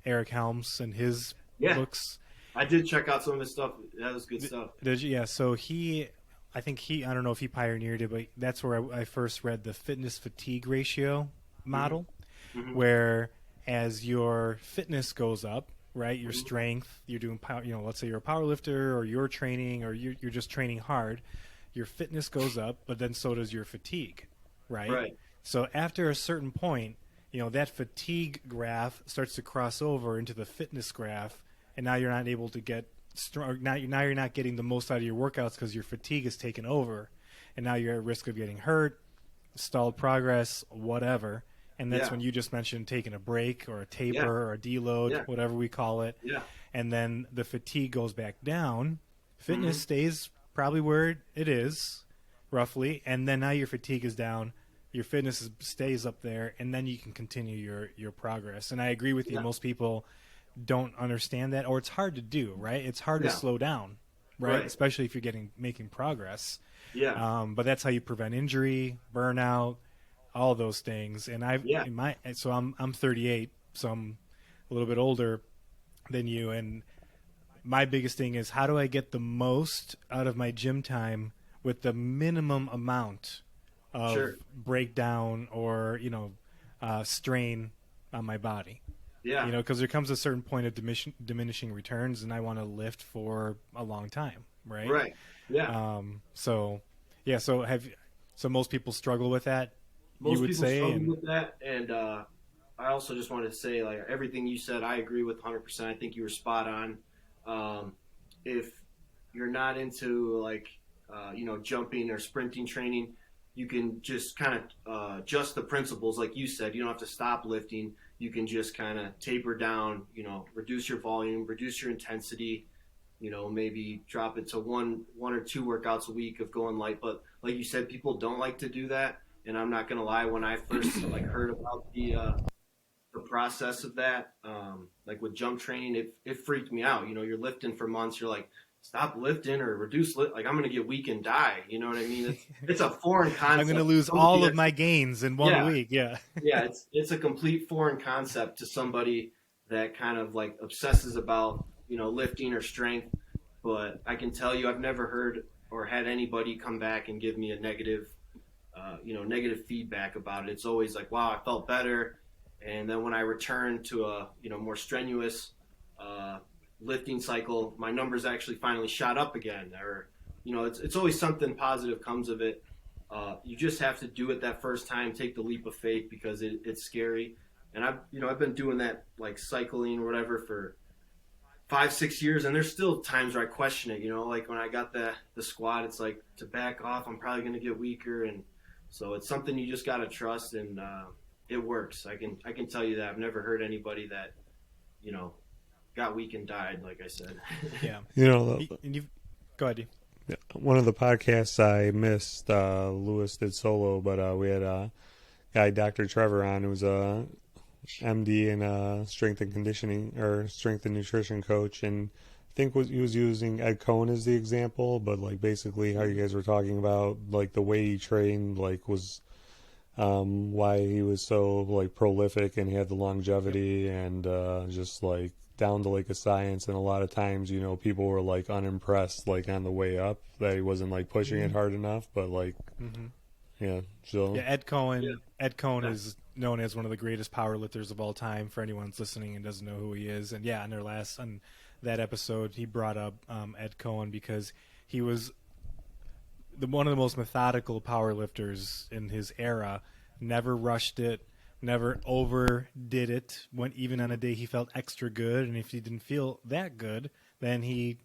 Eric Helms and his books. I did check out some of his stuff. That was good stuff. Yeah, so I don't know if he pioneered it, but that's where I first read the fitness fatigue ratio model, where as your fitness goes up, right, your strength, you're doing, let's say you're a power lifter or you're training or you're just training hard, your fitness goes up, but then so does your fatigue, right? Right. So after a certain point, that fatigue graph starts to cross over into the fitness graph, and now you're not able to get strong. Now you're not getting the most out of your workouts because your fatigue is taken over, and now you're at risk of getting hurt, stalled progress, whatever. And that's when you just mentioned taking a break or a taper or a deload, whatever we call it. Yeah. And then the fatigue goes back down. Fitness stays probably where it is, roughly, and then now your fatigue is down. Your fitness stays up there, and then you can continue your progress. And I agree with you. Most people don't understand that, or it's hard to do, right? It's hard to slow down, right? Especially if you're making progress. Yeah. But that's how you prevent injury, burnout, all those things. And I'm 38, so I'm a little bit older than you. And my biggest thing is, how do I get the most out of my gym time with the minimum amount of breakdown or strain on my body? Because there comes a certain point of diminishing returns, and I want to lift for a long time, right? So most people struggle with that. Most people struggle with that, and I also just wanted to say, like, everything you said, I agree with 100%. I think you were spot on. If you're not into jumping or sprinting training, you can just kind of adjust the principles, like you said. You don't have to stop lifting. You can just kind of taper down, reduce your volume, reduce your intensity, maybe drop it to one or two workouts a week of going light. But like you said, people don't like to do that. And I'm not going to lie, when I first heard about the process of that, like with jump training, it freaked me out. You're lifting for months. You're like, stop lifting or reduce lift. Like, I'm going to get weak and die. You know what I mean? It's a foreign concept. I'm going to lose all of my gains in 1 week. Yeah. Yeah. It's a complete foreign concept to somebody that kind of like obsesses about, lifting or strength. But I can tell you, I've never heard or had anybody come back and give me a negative feedback about it. It's always like, wow, I felt better. And then when I return to a, more strenuous, lifting cycle, my numbers actually finally shot up again. Or, it's always something positive comes of it. You just have to do it that first time, take the leap of faith, because it's scary. And I've been doing that, like cycling or whatever, for 5-6 years, and there's still times where I question it. Like when I got the squat, it's like, to back off, I'm probably going to get weaker. And so it's something you just got to trust, and it works. I can tell you that. I've never heard anybody that, got weak and died, like I said. Yeah. And you go ahead. One of the podcasts I missed, Lewis did solo, but we had a guy, Dr. Trevor, on, who's a MD and strength and conditioning or strength and nutrition coach, and I think he was using Ed Cohen as the example, but like basically how you guys were talking about, like the way he trained, like was why he was so like prolific and he had the longevity and just like down to like a science. And a lot of times, people were like unimpressed like on the way up that he wasn't like pushing it hard enough, but like Ed Cohen is known as one of the greatest powerlifters of all time, for anyone that's listening and doesn't know who he is. And on that episode, he brought up Ed Cohen because he was one of the most methodical powerlifters in his era. Never rushed it, never overdid it. Went even on a day he felt extra good, and if he didn't feel that good, then he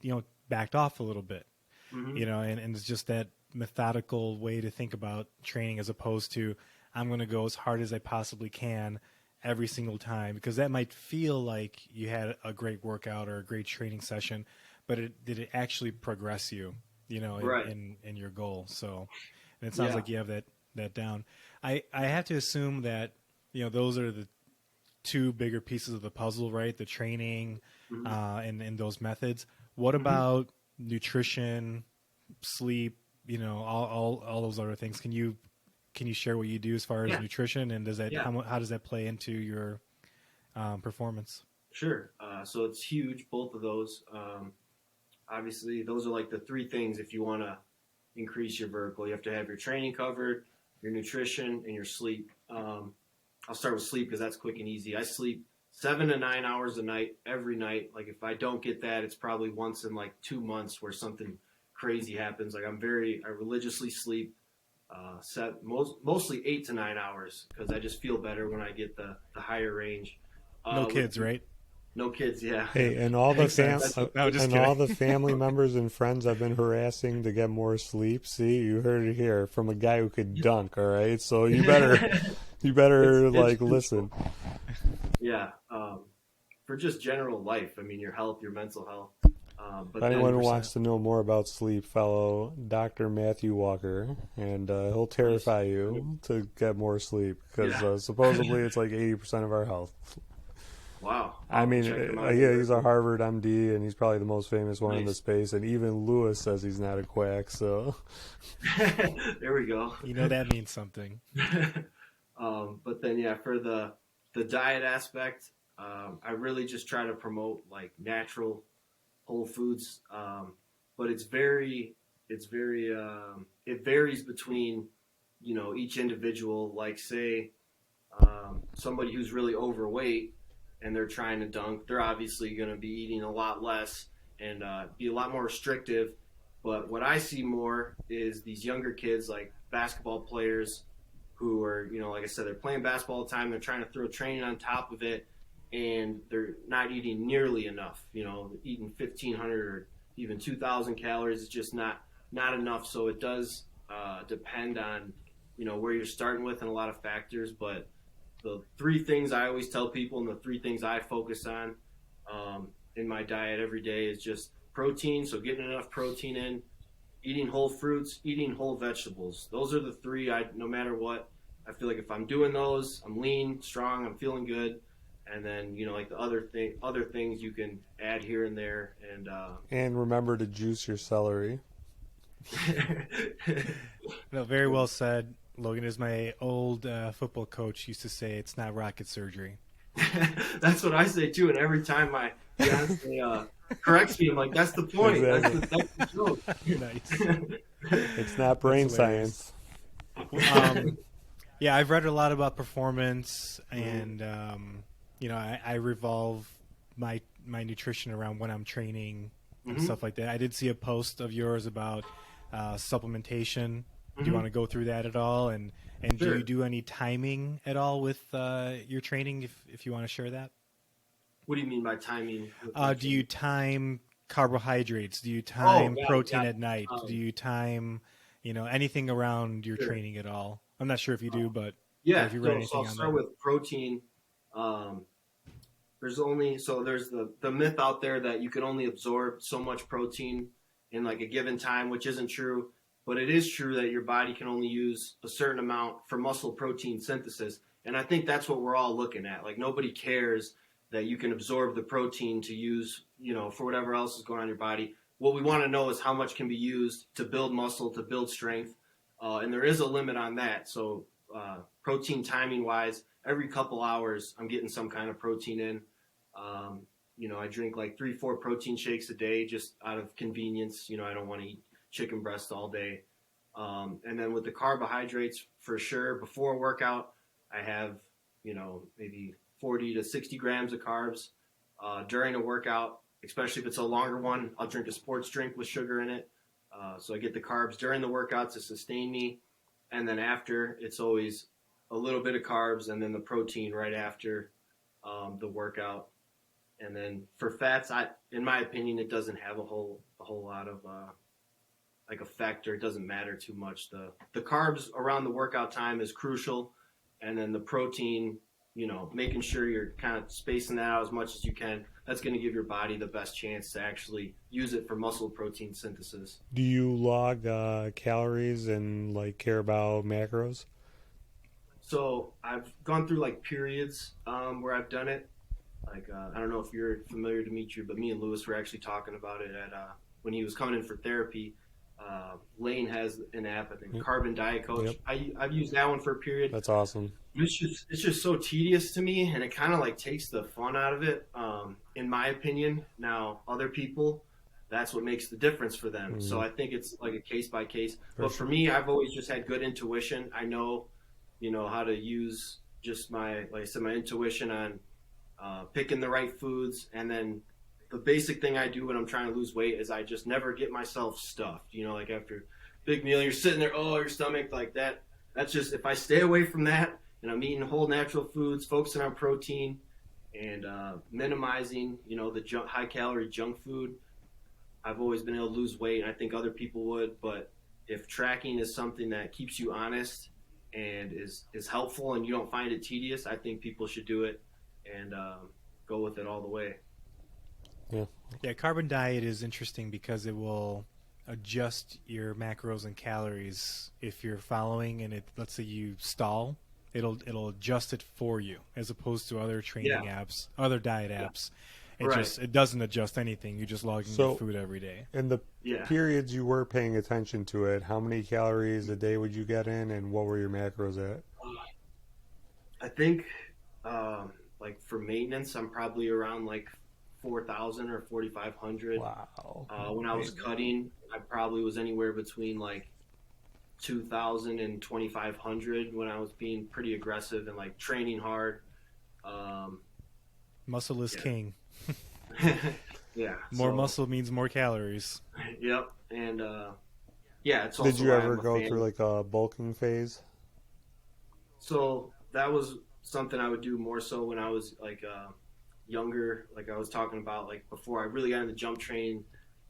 backed off a little bit. And it's just that methodical way to think about training, as opposed to, I'm going to go as hard as I possibly can every single time, because that might feel like you had a great workout or a great training session, but did it actually progress you, Right. in your goal? So, and it sounds like you have that down. I have to assume that, those are the two bigger pieces of the puzzle, right? The training, Mhm. and those methods. What about nutrition, sleep, all those other things? Can you share what you do as far as Yeah. nutrition, and Yeah. how does that play into your performance? Sure. So it's huge, both of those. Obviously, those are like the three things if you want to increase your vertical. You have to have your training covered, your nutrition, and your sleep. I'll start with sleep because that's quick and easy. I sleep 7 to 9 hours a night, every night. Like if I don't get that, it's probably once in like 2 months where something crazy happens. Like I religiously sleep mostly 8 to 9 hours because I just feel better when I get the higher range. No With kids, right? no kids, yeah. Hey, and all the Makes sense. No, just and kidding. all the family members and friends I've been harassing to get more sleep. See, you heard it here from a guy who could dunk. All right, so you better It's listen. yeah. For just general life, I mean, your health, your mental health. If But anyone then, wants to know more about sleep, follow Dr. Matthew Walker, and he'll terrify you to get more sleep because yeah. supposedly it's like 80% of our health. Wow. I I'll mean, check him out. yeah, he's a Harvard MD, and he's probably the most famous one in the Nice. space. And even Lewis says he's not a quack. So, There we go. That means something. But then, yeah, for the diet aspect, I really just try to promote like natural whole foods. But it varies between, each individual. Like say, somebody who's really overweight and they're trying to dunk, they're obviously going to be eating a lot less and be a lot more restrictive. But what I see more is these younger kids, like basketball players, who are, like I said, they're playing basketball all the time. They're trying to throw training on top of it, and they're not eating nearly enough. Eating 1,500 or even 2,000 calories is just not enough. So it does depend on, where you're starting with and a lot of factors. But the three things I always tell people and the three things I focus on in my diet every day is just protein. So getting enough protein in, eating whole fruits, eating whole vegetables. Those are the three. No matter what, I feel like if I'm doing those, I'm lean, strong, I'm feeling good. And then like the other things you can add here and there. and remember to juice your celery. No, very well said, Logan. As my old football coach used to say, it's not rocket surgery. That's what I say too. And every time my fiance corrects me, I'm like, "That's the point. Exactly. That's the joke." Nice. It's not brain That's hilarious. science. Yeah, I've read a lot about performance, and I revolve my nutrition around when I'm training and stuff like that. I did see a post of yours about supplementation. Do you want to go through that at all? And Sure. do you do any timing at all with your training? If you want to share that. What do you mean by timing? Do you time carbohydrates? Do you time protein at night? Do you time, anything around your Sure. training at all? I'm not sure if you do, but Yeah, if you read so anything I'll on start that. with protein. There's the myth out there that you can only absorb so much protein in like a given time, which isn't true. But it is true that your body can only use a certain amount for muscle protein synthesis. And I think that's what we're all looking at. Like nobody cares that you can absorb the protein to use, for whatever else is going on in your body. What we want to know is how much can be used to build muscle, to build strength. And there is a limit on that. So protein timing wise, every couple hours, I'm getting some kind of protein in. I drink like 3-4 protein shakes a day just out of convenience. I don't want to eat chicken breast all day. And then with the carbohydrates, for sure, before a workout, I have, maybe 40 to 60 grams of carbs. During a workout, especially if it's a longer one, I'll drink a sports drink with sugar in it. So I get the carbs during the workout to sustain me. And then after, it's always a little bit of carbs and then the protein right after the workout. And then for fats, in my opinion, it doesn't have a whole lot of like effect, or it doesn't matter too much. The carbs around the workout time is crucial, and then the protein making sure you're kind of spacing that out as much as you can. That's going to give your body the best chance to actually use it for muscle protein synthesis. Do you log calories and like care about macros? So I've gone through like periods where I've done it. Like I don't know if you're familiar, Dimitri, but me and Lewis were actually talking about it at when he was coming in for therapy. Lane has an app, I think, Yep. Carbon Diet Coach. Yep. I've used that one for a period. That's awesome. It's just so tedious to me, and it kind of like takes the fun out of it, in my opinion. Now, other people, that's what makes the difference for them. So I think it's like a case by case. But for me, I've always just had good intuition. I know, how to use just like I said, my intuition on picking the right foods, and then the basic thing I do when I'm trying to lose weight is I just never get myself stuffed. Like after a big meal, you're sitting there, your stomach like that. That's just, if I stay away from that and I'm eating whole natural foods, focusing on protein and minimizing, the high calorie junk food, I've always been able to lose weight. And I think other people would, but if tracking is something that keeps you honest and is helpful and you don't find it tedious, I think people should do it and go with it all the way. Yeah, carbon diet is interesting because it will adjust your macros and calories if you're following, and let's say you stall, it'll adjust it for you as opposed to other training apps, other diet apps. It doesn't adjust anything. You just log in your food every day. In the periods you were paying attention to it, how many calories a day would you get in, and what were your macros at? I think like for maintenance, I'm probably around like 4,000 or 4,500. Wow. When I was cutting, I probably was anywhere between like 2,000 and 2,500 when I was being pretty aggressive and like training hard. Muscle is king. Yeah. More muscle means more calories. Yep. And it's also Did you ever go through like a bulking phase? So that was something I would do more so when I was like younger. Like I was talking about, like before I really got into jump training,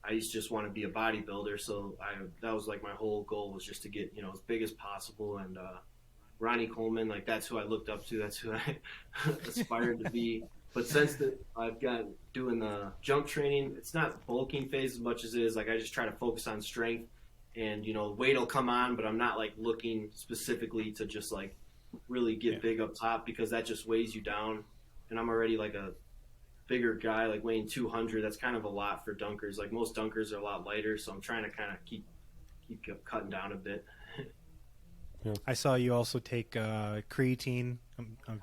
I used to just want to be a bodybuilder. So that was like my whole goal, was just to get as big as possible. And Ronnie Coleman, like that's who I looked up to. That's who I aspired to be. But since I've got doing the jump training, it's not bulking phase as much as it is like I just try to focus on strength, and weight will come on, but I'm not like looking specifically to just like really get big up top, because that just weighs you down. And I'm already like a bigger guy, like weighing 200. That's kind of a lot for dunkers. Like most dunkers are a lot lighter, so I'm trying to kind of keep cutting down a bit. I saw you also take creatine.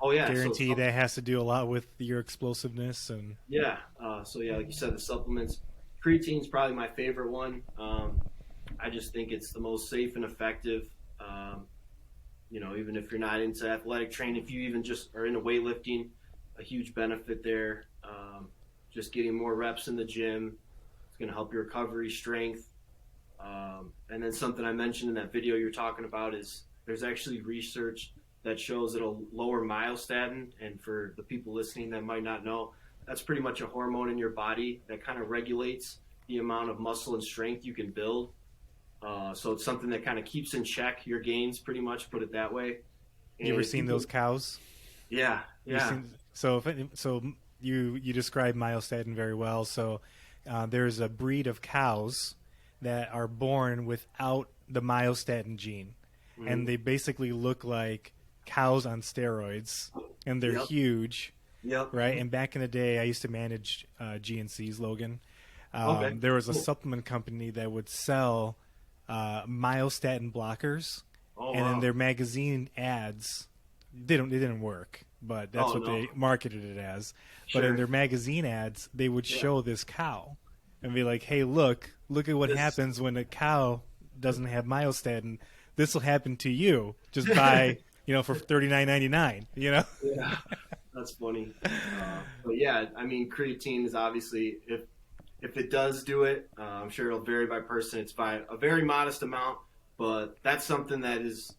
Oh yeah, guarantee that has to do a lot with your explosiveness and. Yeah. Like you said, the supplements. Creatine's probably my favorite one. I just think it's the most safe and effective. Even if you're not into athletic training, if you even just are into weightlifting, a huge benefit there. Just getting more reps in the gym, it's going to help your recovery, strength. And then something I mentioned in that video you're talking about is there's actually research that shows it'll lower myostatin. And for the people listening that might not know, that's pretty much a hormone in your body that kind of regulates the amount of muscle and strength you can build. So it's something that kind of keeps in check your gains, pretty much, put it that way. And you ever seen those cows? Yeah. So you described myostatin very well. So there's a breed of cows that are born without the myostatin gene, and they basically look like cows on steroids, and they're huge. Yep. Right. And back in the day, I used to manage GNCs, Logan. Okay. There was a supplement company that would sell myostatin blockers, and in their magazine ads, they didn't work, but that's they marketed it as. Sure. But in their magazine ads, they would show this cow and be like, "Hey, look at what happens when a cow doesn't have myostatin. This will happen to you. Just buy, for $39.99." Yeah, that's funny. But yeah, I mean, creatine is obviously, if it does do it, I'm sure it'll vary by person. It's by a very modest amount, but that's something that is,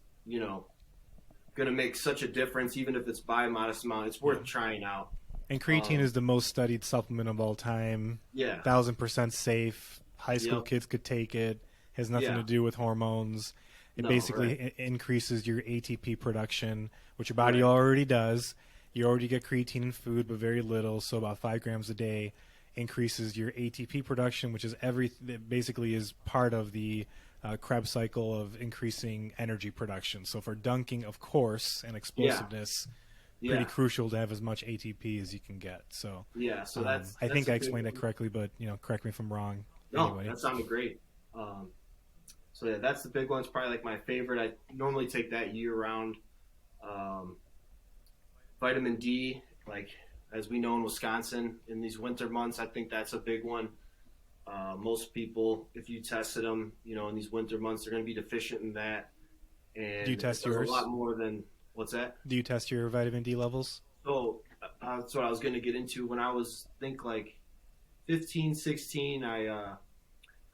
going to make such a difference. Even if it's by a modest amount, it's worth trying out. And creatine is the most studied supplement of all time. Yeah. 1,000% safe. High school kids could take it. Has nothing to do with hormones. It basically increases your ATP production, which your body already does. you already get creatine in food, but very little, so about 5 grams a day increases your ATP production, which is that basically is part of the Krebs cycle of increasing energy production. So for dunking, of course, and explosiveness, pretty crucial to have as much ATP as you can get. So so that's I think I explained that correctly, but correct me if I'm wrong. No, anyway. That sounded great. So yeah, that's the big one. It's probably like my favorite. I normally take that year round. Vitamin D, like as we know in Wisconsin, in these winter months, I think that's a big one. Most people, if you tested them, in these winter months, they're going to be deficient in that. And do you test yours? A lot more than what's that? Do you test your vitamin D levels? So that's what I was going to get into. When I was like 15, 16, I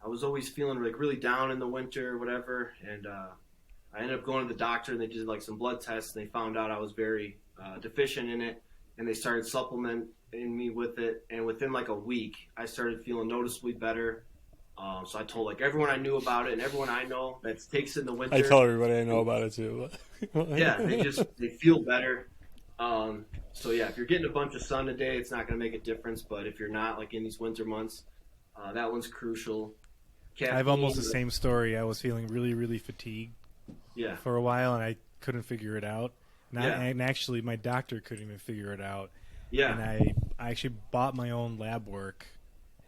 was always feeling like really down in the winter or whatever, and I ended up going to the doctor, and they did like some blood tests, and they found out I was very deficient in it, and they started supplementing me with it, and within like a week, I started feeling noticeably better. So I told like everyone I knew about it, and everyone I know that takes it in the winter. I tell everybody I know about it too. Yeah, they feel better. So yeah, if you're getting a bunch of sun a day, it's not going to make a difference. But if you're not, like in these winter months, that one's crucial. Caffeine, I have almost the same story. I was feeling really, really fatigued for a while, and I couldn't figure it out. And actually, my doctor couldn't even figure it out. Yeah. And I actually bought my own lab work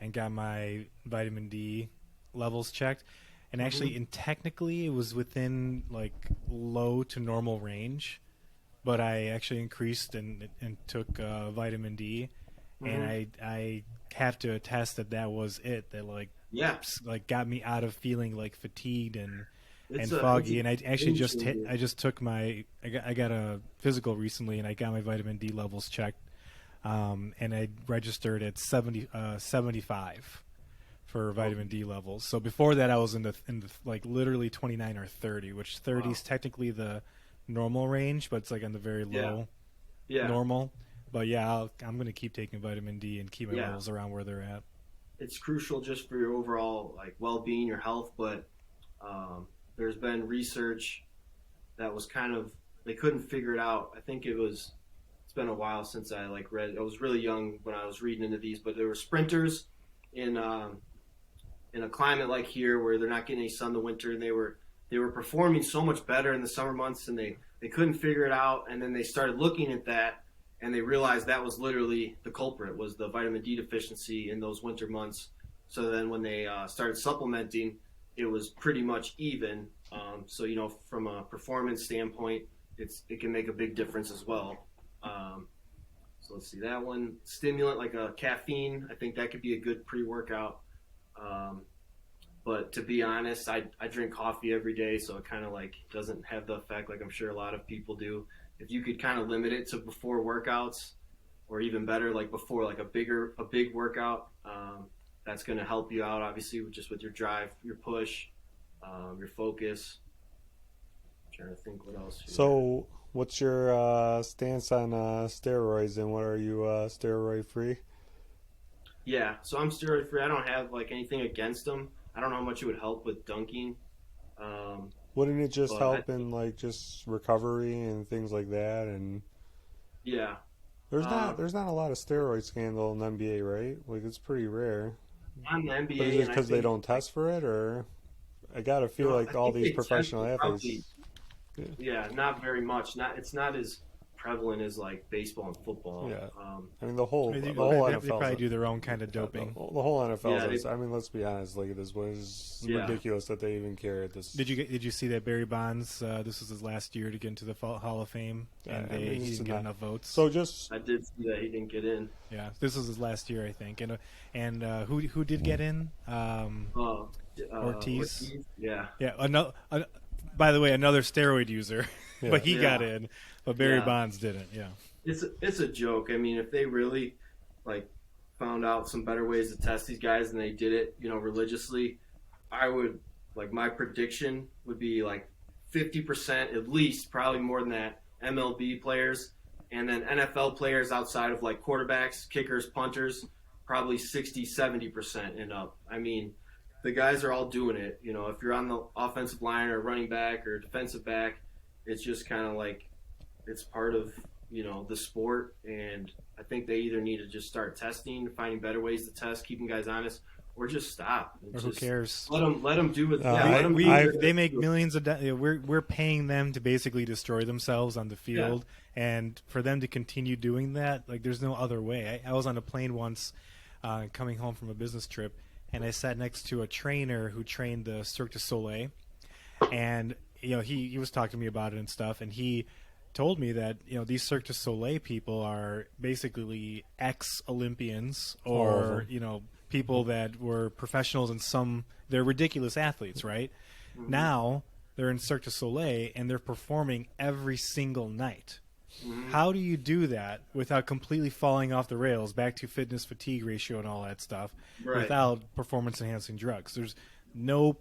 and got my vitamin D levels checked. And actually, and technically, it was within like low to normal range. But I actually increased and took vitamin D. And I have to attest that was it. That like got me out of feeling like fatigued and foggy. And I actually I got a physical recently, and I got my vitamin D levels checked. And I registered at 75 for vitamin D levels. So before that, I was in the like literally 29 or 30, which 30 is technically the normal range, but it's like on the very low normal. But I'm going to keep taking vitamin D and keep my levels around where they're at. It's crucial just for your overall like well-being, your health. But there's been research that was kind of, they couldn't figure it out. I think it's been a while since I like read. I was really young when I was reading into these, but there were sprinters in a climate like here where they're not getting any sun in the winter, and they were performing so much better in the summer months, and they couldn't figure it out. And then they started looking at that, and they realized that was literally the culprit, was the vitamin D deficiency in those winter months. So then when they started supplementing, it was pretty much even. So from a performance standpoint, it can make a big difference as well. So let's see, that one, stimulant like a caffeine, I think that could be a good pre-workout. But to be honest, I drink coffee every day, so it kind of like doesn't have the effect like I'm sure a lot of people do. If you could kind of limit it to before workouts, or even better, like before like a big workout, that's going to help you out obviously with your drive, your push, your focus. I'm trying to think what else. So what's your stance on steroids, and what are you steroid free? Yeah, so I'm steroid free. I don't have like anything against them. I don't know how much it would help with dunking. Wouldn't it just help in like just recovery and things like that? And there's not a lot of steroid scandal in the NBA, right? Like it's pretty rare. On the NBA, but is it because they don't test for it, or I gotta feel like all these professional athletes. Not very much. It's not as prevalent as like baseball and football. Yeah, I mean the whole NFL. They probably do their own kind of doping. The whole NFL. I mean, let's be honest. Like this was ridiculous that they even care at this. Did you see that Barry Bonds? This was his last year to get into the Hall of Fame, and he didn't get enough votes. I did see that he didn't get in. Yeah, this was his last year, I think. And who did get in? Ortiz. Yeah. By the way, another steroid user, but he got in. But Barry Bonds didn't. Yeah, it's a joke. I mean, if they really like found out some better ways to test these guys and they did it, religiously, I would like my prediction would be like 50% at least, probably more than that, MLB players, and then NFL players outside of like quarterbacks, kickers, punters, probably 60-70% and up. I mean, the guys are all doing it. If you're on the offensive line or running back or defensive back, it's just kind of like it's part of the sport. And I think they either need to just start testing, finding better ways to test, keeping guys honest, or just stop. And Or who cares? Let them do it. They make millions of we're paying them to basically destroy themselves on the field, and for them to continue doing that, like there's no other way. I was on a plane once, coming home from a business trip, and I sat next to a trainer who trained the Cirque du Soleil, and he was talking to me about it and stuff, and he told me that these Cirque du Soleil people are basically ex-Olympians or people that were professionals in they're ridiculous athletes, right? Mm-hmm. Now they're in Cirque du Soleil and they're performing every single night. Mm-hmm. How do you do that without completely falling off the rails, back to fitness fatigue ratio and all that stuff, without performance enhancing drugs? There's no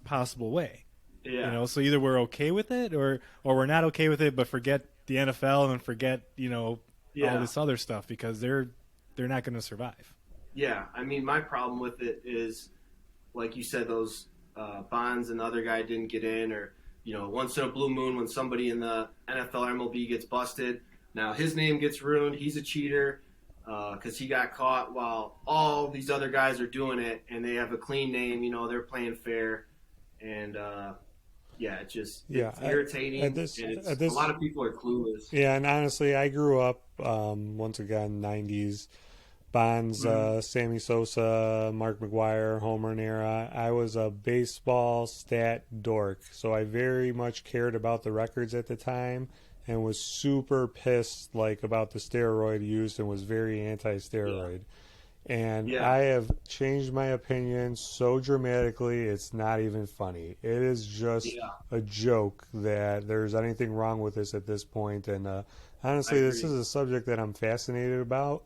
possible way. Yeah. So either we're okay with it or we're not okay with it, but forget the NFL and forget, all this other stuff, because they're not going to survive. Yeah. I mean, my problem with it is, like you said, those Bonds and the other guy didn't get in, or, once in a blue moon when somebody in the NFL MLB gets busted, now his name gets ruined. He's a cheater because he got caught while all these other guys are doing it and they have a clean name, they're playing fair. And, it's irritating. A lot of people are clueless. Yeah, and honestly, I grew up, once again, 90s. Bonds, Sammy Sosa, Mark McGwire, home run era. I was a baseball stat dork, so I very much cared about the records at the time and was super pissed about the steroid use and was very anti-steroid. And I have changed my opinion so dramatically, it's not even funny. It is just a joke that there's anything wrong with this at this point. And honestly, this is a subject that I'm fascinated about,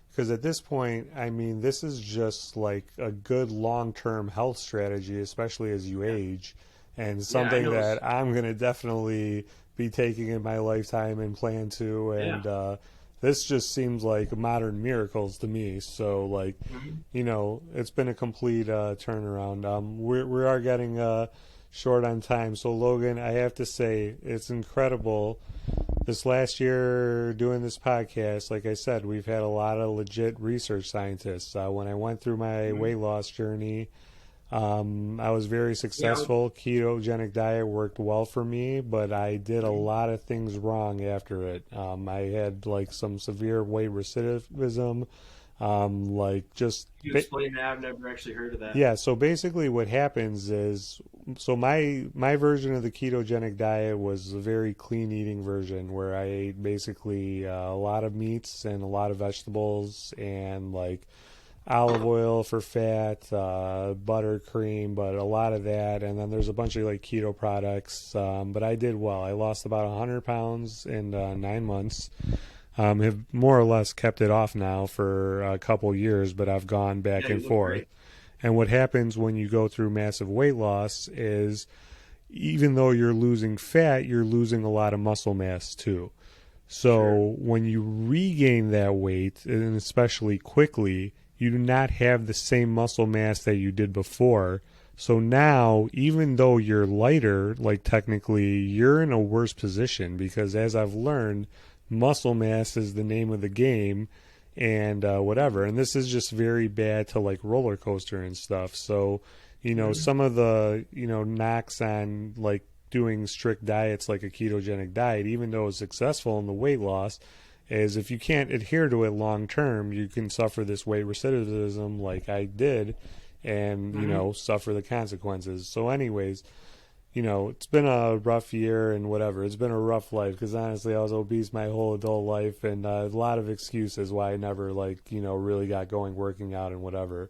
because at this point, I mean, this is just like a good long-term health strategy, especially as you age, and something that I'm going to definitely be taking in my lifetime and plan to. And this just seems like modern miracles to me. So, it's been a complete turnaround. We are getting short on time. So, Logan, I have to say, it's incredible. This last year doing this podcast, like I said, we've had a lot of legit research scientists. When I went through my weight loss journey, I was very successful. Ketogenic diet worked well for me, but I did a lot of things wrong after it. I had some severe weight recidivism. You explain that? I've never actually heard of that. Yeah, so basically what happens is, my version of the ketogenic diet was a very clean eating version where I ate basically a lot of meats and a lot of vegetables and olive oil for fat, butter, cream, but a lot of that. And then there's a bunch of keto products. But I did well. I lost about 100 pounds in 9 months. Have more or less kept it off now for a couple years, but I've gone back and forth. Great. And what happens when you go through massive weight loss is, even though you're losing fat, you're losing a lot of muscle mass too. So when you regain that weight, and especially quickly, you do not have the same muscle mass that you did before. So now, even though you're lighter, technically, you're in a worse position, because as I've learned, muscle mass is the name of the game, and whatever. And this is just very bad to roller coaster and stuff. So, some of the, knocks on doing strict diets like a ketogenic diet, even though it's successful in the weight loss, is if you can't adhere to it long term, you can suffer this weight recidivism like I did, and, suffer the consequences. So anyways, it's been a rough year and whatever. It's been a rough life, because honestly, I was obese my whole adult life, and a lot of excuses why I never really got going working out and whatever.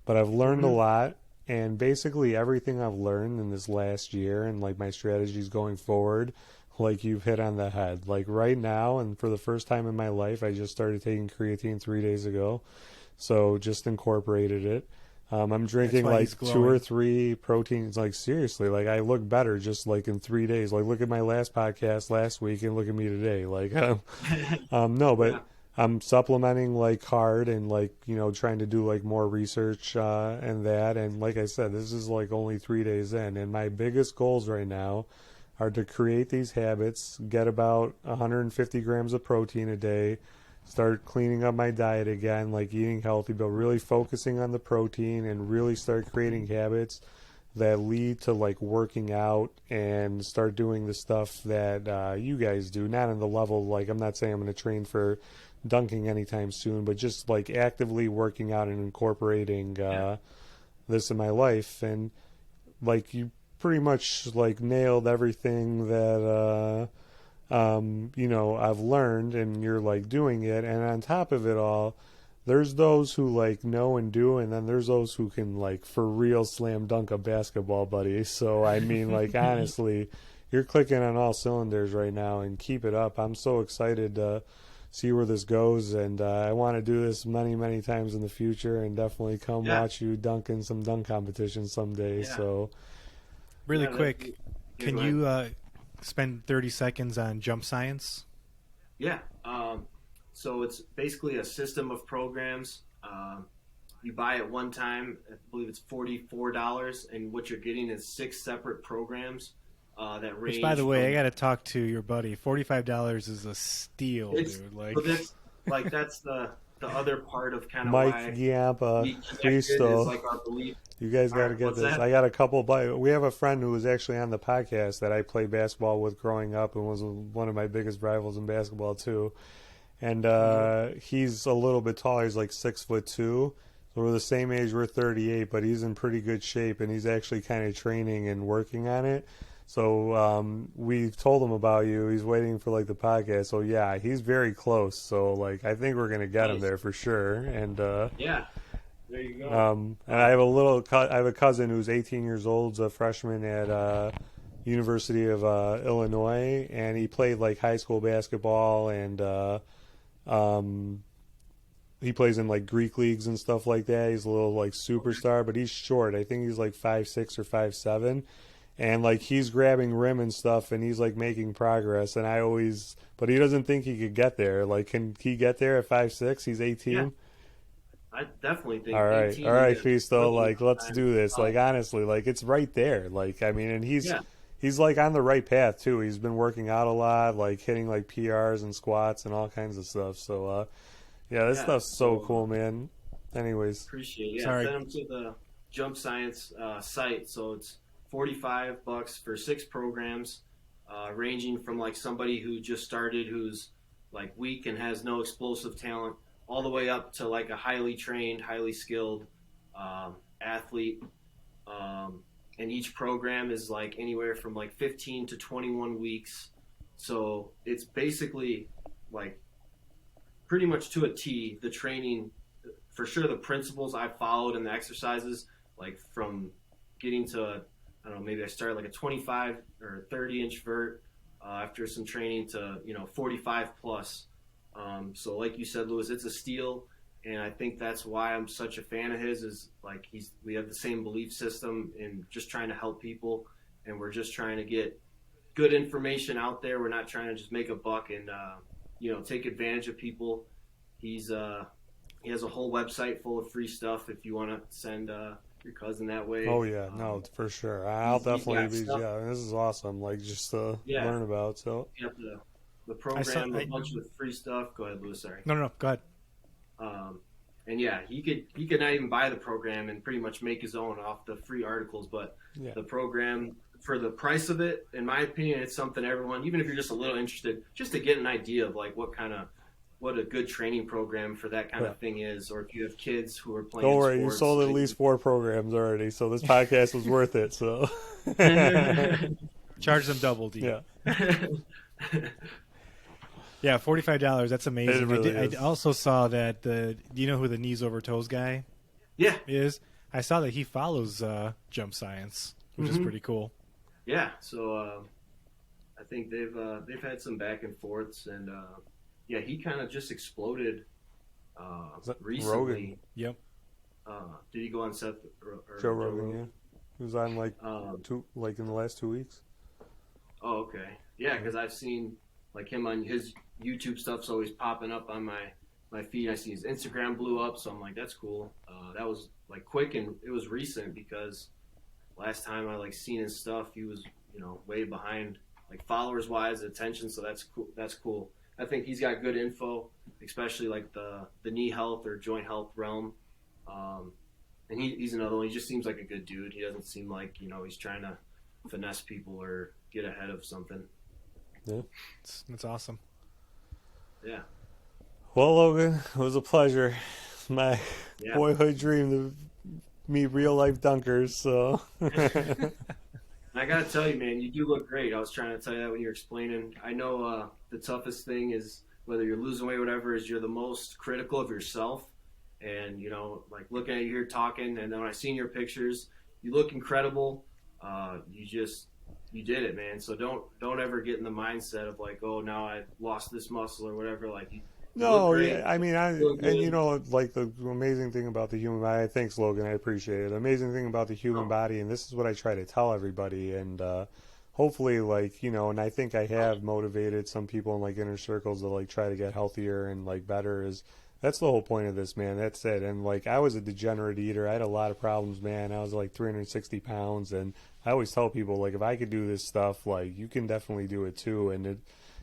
But I've learned a lot, and basically everything I've learned in this last year and my strategies going forward, you've hit on the head. Right now, and for the first time in my life, I just started taking creatine 3 days ago, so just incorporated it. I'm drinking 2 or 3 proteins. Seriously, I look better just in 3 days. Look at my last podcast last week and look at me today. No, but I'm supplementing hard and trying to do more research and that. And like I said, this is only 3 days in. And my biggest goals right now are to create these habits, get about 150 grams of protein a day, start cleaning up my diet again, like eating healthy, but really focusing on the protein and really start creating habits that lead to like working out and start doing the stuff that you guys do. Not on the level, like I'm not saying I'm going to train for dunking anytime soon, but just like actively working out and incorporating this in my life. And like you pretty much like nailed everything that I've learned, and you're like doing it. And on top of it all, there's those who like know and do, and then there's those who can like for real slam dunk a basketball, buddy. So I mean, like honestly, you're clicking on all cylinders right now, and keep it up. I'm so excited to see where this goes, and I want to do this many times in the future, and definitely come watch you dunk in some dunk competitions someday. So really quick, can you spend 30 seconds on jump science? Yeah. So it's basically a system of programs. You buy it one time. I believe it's $44, and what you're getting is 6 separate programs that range. Which, by the way, I got to talk to your buddy. $45 is a steal, dude. Like, that's the other part of kind of Mike why Giampa, Cristo. like our belief. You guys got to get this. That? I got a couple. We have a friend who was actually on the podcast that I played basketball with growing up, and was one of my biggest rivals in basketball too. And he's a little bit taller. He's like 6'2". So we're the same age. We're 38, but he's in pretty good shape, and he's actually kind of training and working on it. So we told him about you. He's waiting for like the podcast. So yeah, he's very close. So like I think we're gonna get him there for sure. And yeah, there you go. And I have a cousin who's 18 years old, a freshman at University of Illinois, and he played like high school basketball, and he plays in like Greek leagues and stuff like that. He's a little like superstar, but he's short. I think he's like 5'6" or 5'7". And like he's grabbing rim and stuff, and he's like making progress. And but he doesn't think he could get there. Like, can he get there at 5'6"? He's 18. Yeah. I definitely think. All right, Cristo. Like, let's do this. Like, honestly, like it's right there. Like, I mean, and he's like on the right path too. He's been working out a lot, like hitting like PRs and squats and all kinds of stuff. So, this stuff's so cool, man. Anyways, appreciate it. Yeah, sorry. Send them to the Jump Science site. So it's $45 for 6 programs, ranging from like somebody who just started, who's like weak and has no explosive talent, all the way up to like a highly trained, highly skilled athlete. And each program is like anywhere from like 15 to 21 weeks. So it's basically like pretty much to a T, the training, for sure the principles I've followed and the exercises, like from getting to, I don't know, maybe I started like a 25 or 30-inch vert after some training to, 45 plus. So like you said, Lewis, it's a steal. And I think that's why I'm such a fan of his, is like we have the same belief system in just trying to help people, and we're just trying to get good information out there. We're not trying to just make a buck and take advantage of people. He has a whole website full of free stuff if you want to send your cousin that way. Oh yeah, no, for sure. I'll definitely be. Yeah, this is awesome. Like just to learn about. So the program, a bunch of free stuff. Go ahead, Lewis. Sorry. No, go ahead. And yeah, he could not even buy the program and pretty much make his own off the free articles. But the program, for the price of it, in my opinion, it's something everyone, even if you're just a little interested, just to get an idea of like what a good training program for that kind of thing is, or if you have kids who are playing. Don't worry, sports, you sold at least 4 programs already, so this podcast was worth it. So charge them double, D. Yeah. Yeah, $45. That's amazing. It really I also saw that do you know who the knees over toes guy? Yeah. Is? I saw that he follows Jump Science, which is pretty cool. Yeah. So I think they've had some back and forths, and he kind of just exploded recently. Rogan? Yep. Did he go on Seth or Joe Rogan? Yeah. He was on like in the last 2 weeks. Oh, okay. Yeah, because I've seen like him on his YouTube stuff's always popping up on my feed. I see his Instagram blew up, so I'm like, that's cool. That was like quick, and it was recent because last time I like seen his stuff, he was way behind, like followers wise, attention. So that's cool. That's cool. I think he's got good info, especially like the knee health or joint health realm. And he's another one. He just seems like a good dude. He doesn't seem like he's trying to finesse people or get ahead of something. Yeah, That's awesome. Yeah. Well, Logan, it was a pleasure. It's my boyhood dream to meet real life dunkers. So. I gotta tell you, man, you do look great. I was trying to tell you that when you were explaining. I know the toughest thing is whether you're losing weight or whatever is you're the most critical of yourself. And like looking at you here talking, and then when I seen your pictures, you look incredible. You did it, man. So don't ever get in the mindset of like, oh, now I lost this muscle or whatever. Like you No, yeah, I mean, like the amazing thing about the human body, thanks, Logan, I appreciate it. The amazing thing about the human body, and this is what I try to tell everybody, and hopefully, like, and I think I have motivated some people in, like, inner circles to, like, try to get healthier and, like, better is, that's the whole point of this, man. That's it. And, like, I was a degenerate eater. I had a lot of problems, man. I was, like, 360 pounds, and I always tell people, like, if I could do this stuff, like, you can definitely do it, too, and it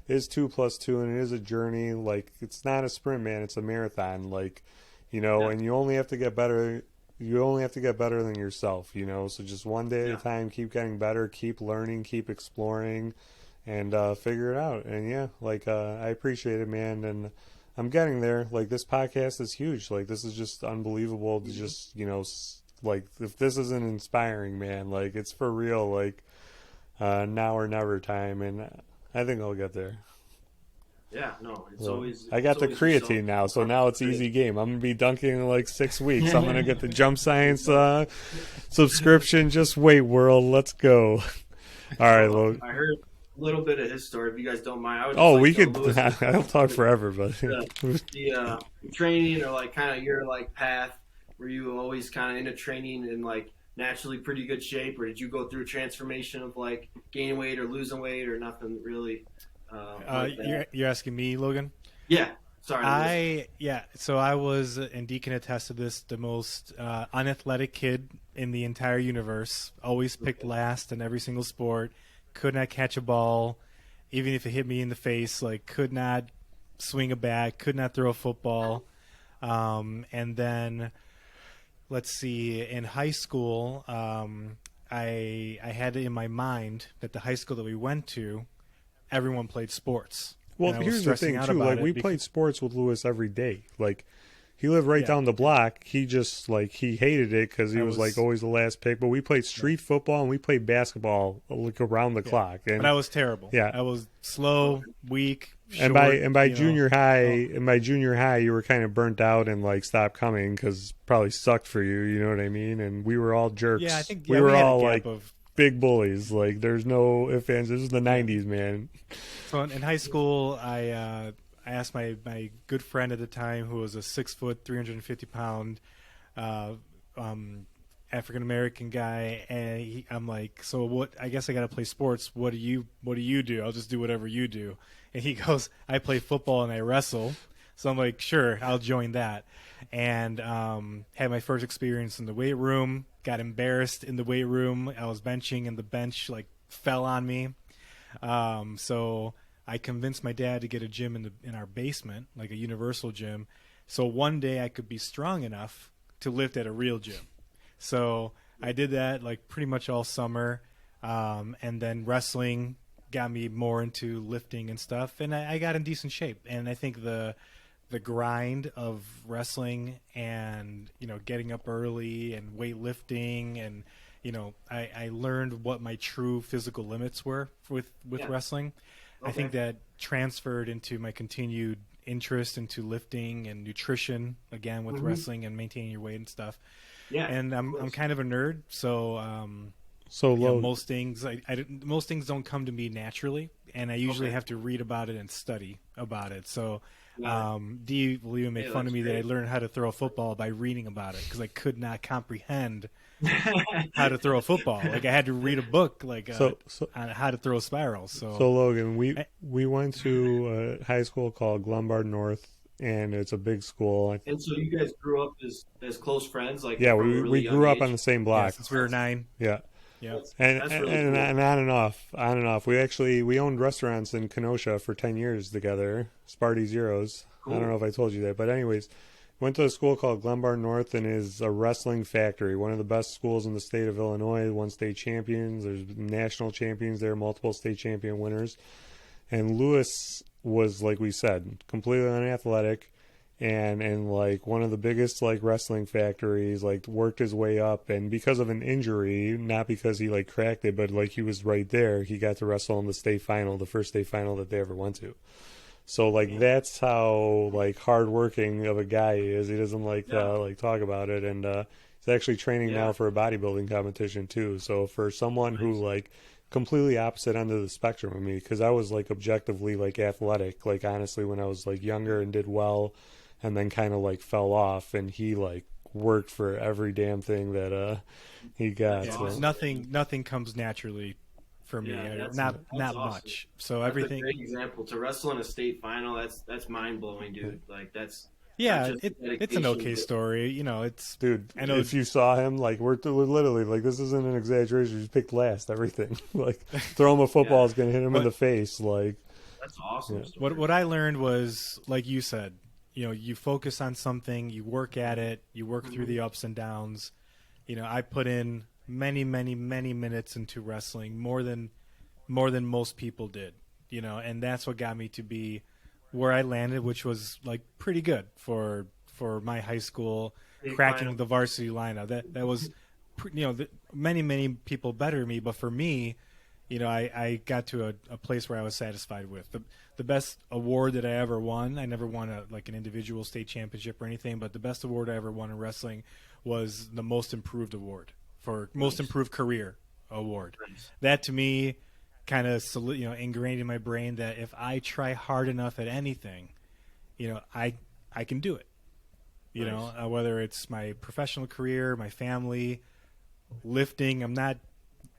is 2 + 2, and it is a journey. Like, it's not a sprint, man. It's a marathon. Like, and you only have to get better. You only have to get better than yourself, So just one day at a time, keep getting better, keep learning, keep exploring, and figure it out. And I appreciate it, man. And I'm getting there. Like, this podcast is huge. Like, this is just unbelievable to just, like, if this isn't inspiring, man, like, it's for real. Like, now or never time. And I think I'll get there. Yeah, no, it's always. I got the creatine now, so now it's easy game. I'm gonna be dunking in like 6 weeks. I'm gonna get the Jump Science subscription. Just wait, world. Let's go. All right, Logan. I heard a little bit of his story. If you guys don't mind, we could. I'll talk forever, but the training or like kind of your like path. Were you always kind of into training and like naturally pretty good shape, or did you go through a transformation of like gaining weight or losing weight or nothing really? You're asking me, Logan? Yeah. Sorry. So I was, and Dee can attest to this, the most unathletic kid in the entire universe. Always picked last in every single sport. Could not catch a ball, even if it hit me in the face. Like, could not swing a bat. Could not throw a football. And then, let's see, in high school, I had it in my mind that the high school that we went to, everyone played sports. Well, here's the thing, too. Like, we played sports with Lewis every day. Like, he lived right down the block. He just, like, he hated it because he was, like, always the last pick. But we played street football and we played basketball, like, around the clock. And but I was terrible. Yeah. I was slow, weak, short, and by junior high, you were kind of burnt out and, like, stopped coming because probably sucked for you. You know what I mean? And we were all jerks. Yeah, I think we were all, like, big bullies. Like, there's no ifs, ands. This is the 90s, man. So in high school, I asked my good friend at the time, who was a 6 foot, 350 pound African American guy, and I'm like, so what? I guess I got to play sports. What do you do? I'll just do whatever you do. And he goes, I play football and I wrestle. So I'm like, sure, I'll join that. And had my first experience in the weight room. Got embarrassed in the weight room. I was benching and the bench like fell on me. So I convinced my dad to get a gym in our basement, like a universal gym. So one day I could be strong enough to lift at a real gym. So I did that like pretty much all summer. And then wrestling got me more into lifting and stuff. And I got in decent shape. And I think the grind of wrestling and, getting up early and weightlifting and, I learned what my true physical limits were with wrestling. Okay. I think that transferred into my continued interest into lifting and nutrition, again, with wrestling and maintaining your weight and stuff. Yeah. And I'm kind of a nerd, so most things most things don't come to me naturally, and I usually have to read about it and study about it. So Dee will even make fun of me that I learned how to throw a football by reading about it because I could not comprehend how to throw a football. Like, I had to read a book on how to throw a spiral. So Logan, we went to a high school called Glenbard North, and it's a big school. And so you guys grew up as close friends? Like, yeah, we grew up on the same block. Yeah, since we were 9. Yeah. Yeah. And That's really and, cool. and on and off, on and off. We owned restaurants in Kenosha for 10 years together. Sparty Zeros. I don't know Cool. if I told you that, but anyways, went to a school called Glenbar North and is a wrestling factory. One of the best schools in the state of Illinois. Won state champions. There's national champions there, multiple state champion winners. And Lewis was, like we said, completely unathletic, and like one of the biggest like wrestling factories, like worked his way up, and because of an injury, not because he like cracked it, but like he was right there, he got to wrestle in the state final, the first state final that they ever went to. So like that's how like hardworking of a guy he is. He doesn't Yeah. like talk about it, and he's actually training Yeah. now for a bodybuilding competition too. So for someone who Nice. like completely opposite end of the spectrum of me, because I was like objectively like athletic, like honestly when I was like younger and did well, and then kind of like fell off, and he like worked for every damn thing that he got. That's Yeah, So awesome. nothing comes naturally for me. Yeah, that's Not awesome. much. So That's a everything. great example. To wrestle in a state final, that's mind blowing, dude. Like that's not Yeah, just it's an dedication, okay but story. You know, it's dude, I know. if you saw him, like we're literally like this isn't an exaggeration. He picked last everything. Like throw him a football yeah, is gonna hit him in But the face. Like that's awesome yeah, story. what I learned was, like you said, you know, you focus on something, you work at it, you work through Mhm. the ups and downs. You know, I put in many minutes into wrestling, more than most people did. You know, and that's what got me to be where I landed, which was like pretty good for my high school, State cracking final. the varsity lineup. That was, you know, many people better than me, but for me, you know, I got to a place where I was satisfied with the best award that I ever won. I never won like an individual state championship or anything, but the best award I ever won in wrestling was the most improved award for most Nice. improved career award. Nice. That to me kind of ingrained in my brain that if I try hard enough at anything, you know, I can do it. You know, Nice. whether it's my professional career, my family, lifting. I'm not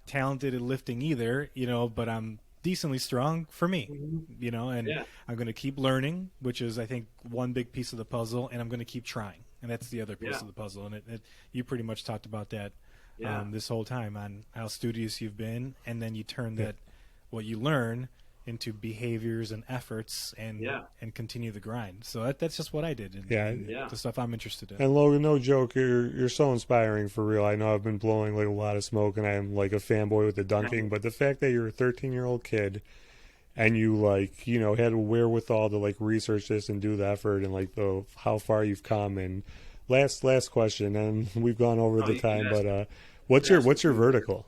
talented at lifting either, you know, but I'm decently strong for me, Mhm. you know, and Yeah. I'm going to keep learning, which is, I think, one big piece of the puzzle, and I'm going to keep trying. And that's the other piece Yeah. of the puzzle. And you pretty much talked about that Yeah. this whole time on how studious you've been, and then you turn that, what you learn, into behaviors and efforts, Yeah. and continue the grind. So that's just what I did, and, yeah. and Yeah. the stuff I'm interested in. And Logan, no joke, you're so inspiring for real. I know I've been blowing like a lot of smoke, and I'm like a fanboy with the dunking, but the fact that you're a 13-year-old kid and you like had a wherewithal to like research this and do the effort and like the how far you've come. And last question, and we've gone over Oh, the you can time, ask. but You can ask what's your me. vertical?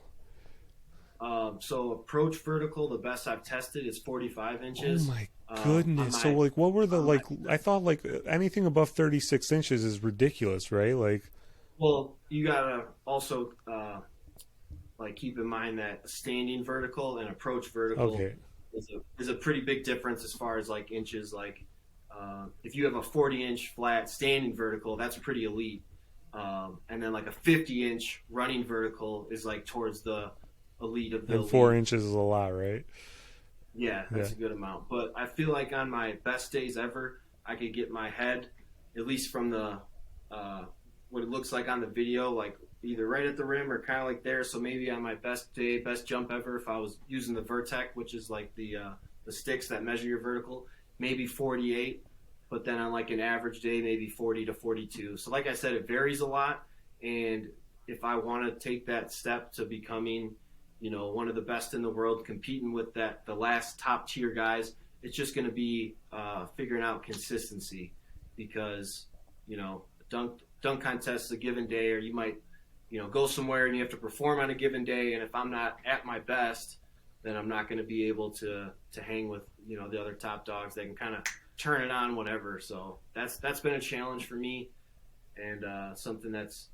So approach vertical, the best I've tested is 45 Oh inches. my On goodness! So my like, what were the on my like? I thought like anything above 36 inches is ridiculous, right? Like, well, you gotta also like keep in mind that standing vertical and approach vertical okay, is a pretty big difference as far as like inches. Like if you have a 40-inch flat standing vertical, that's pretty elite. And then like a 50-inch running vertical is like towards the elite of the and elite. 4 inches is a lot, right? Yeah, that's Yeah. a good amount. But I feel like on my best days ever, I could get my head, at least from the what it looks like on the video, like either right at the rim or kind of like there. So maybe on my best day, best jump ever, if I was using the Vertec, which is like the sticks that measure your vertical, maybe 48. But then on like an average day, maybe 40 to 42. So like I said, it varies a lot. And if I want to take that step to becoming one of the best in the world, competing with the last top tier guys, it's just going to be figuring out consistency, because dunk contest is a given day, or you might go somewhere and you have to perform on a given day, and if I'm not at my best, then I'm not going to be able to hang with the other top dogs. They can kind of turn it on whenever. So that's been a challenge for me, and something that's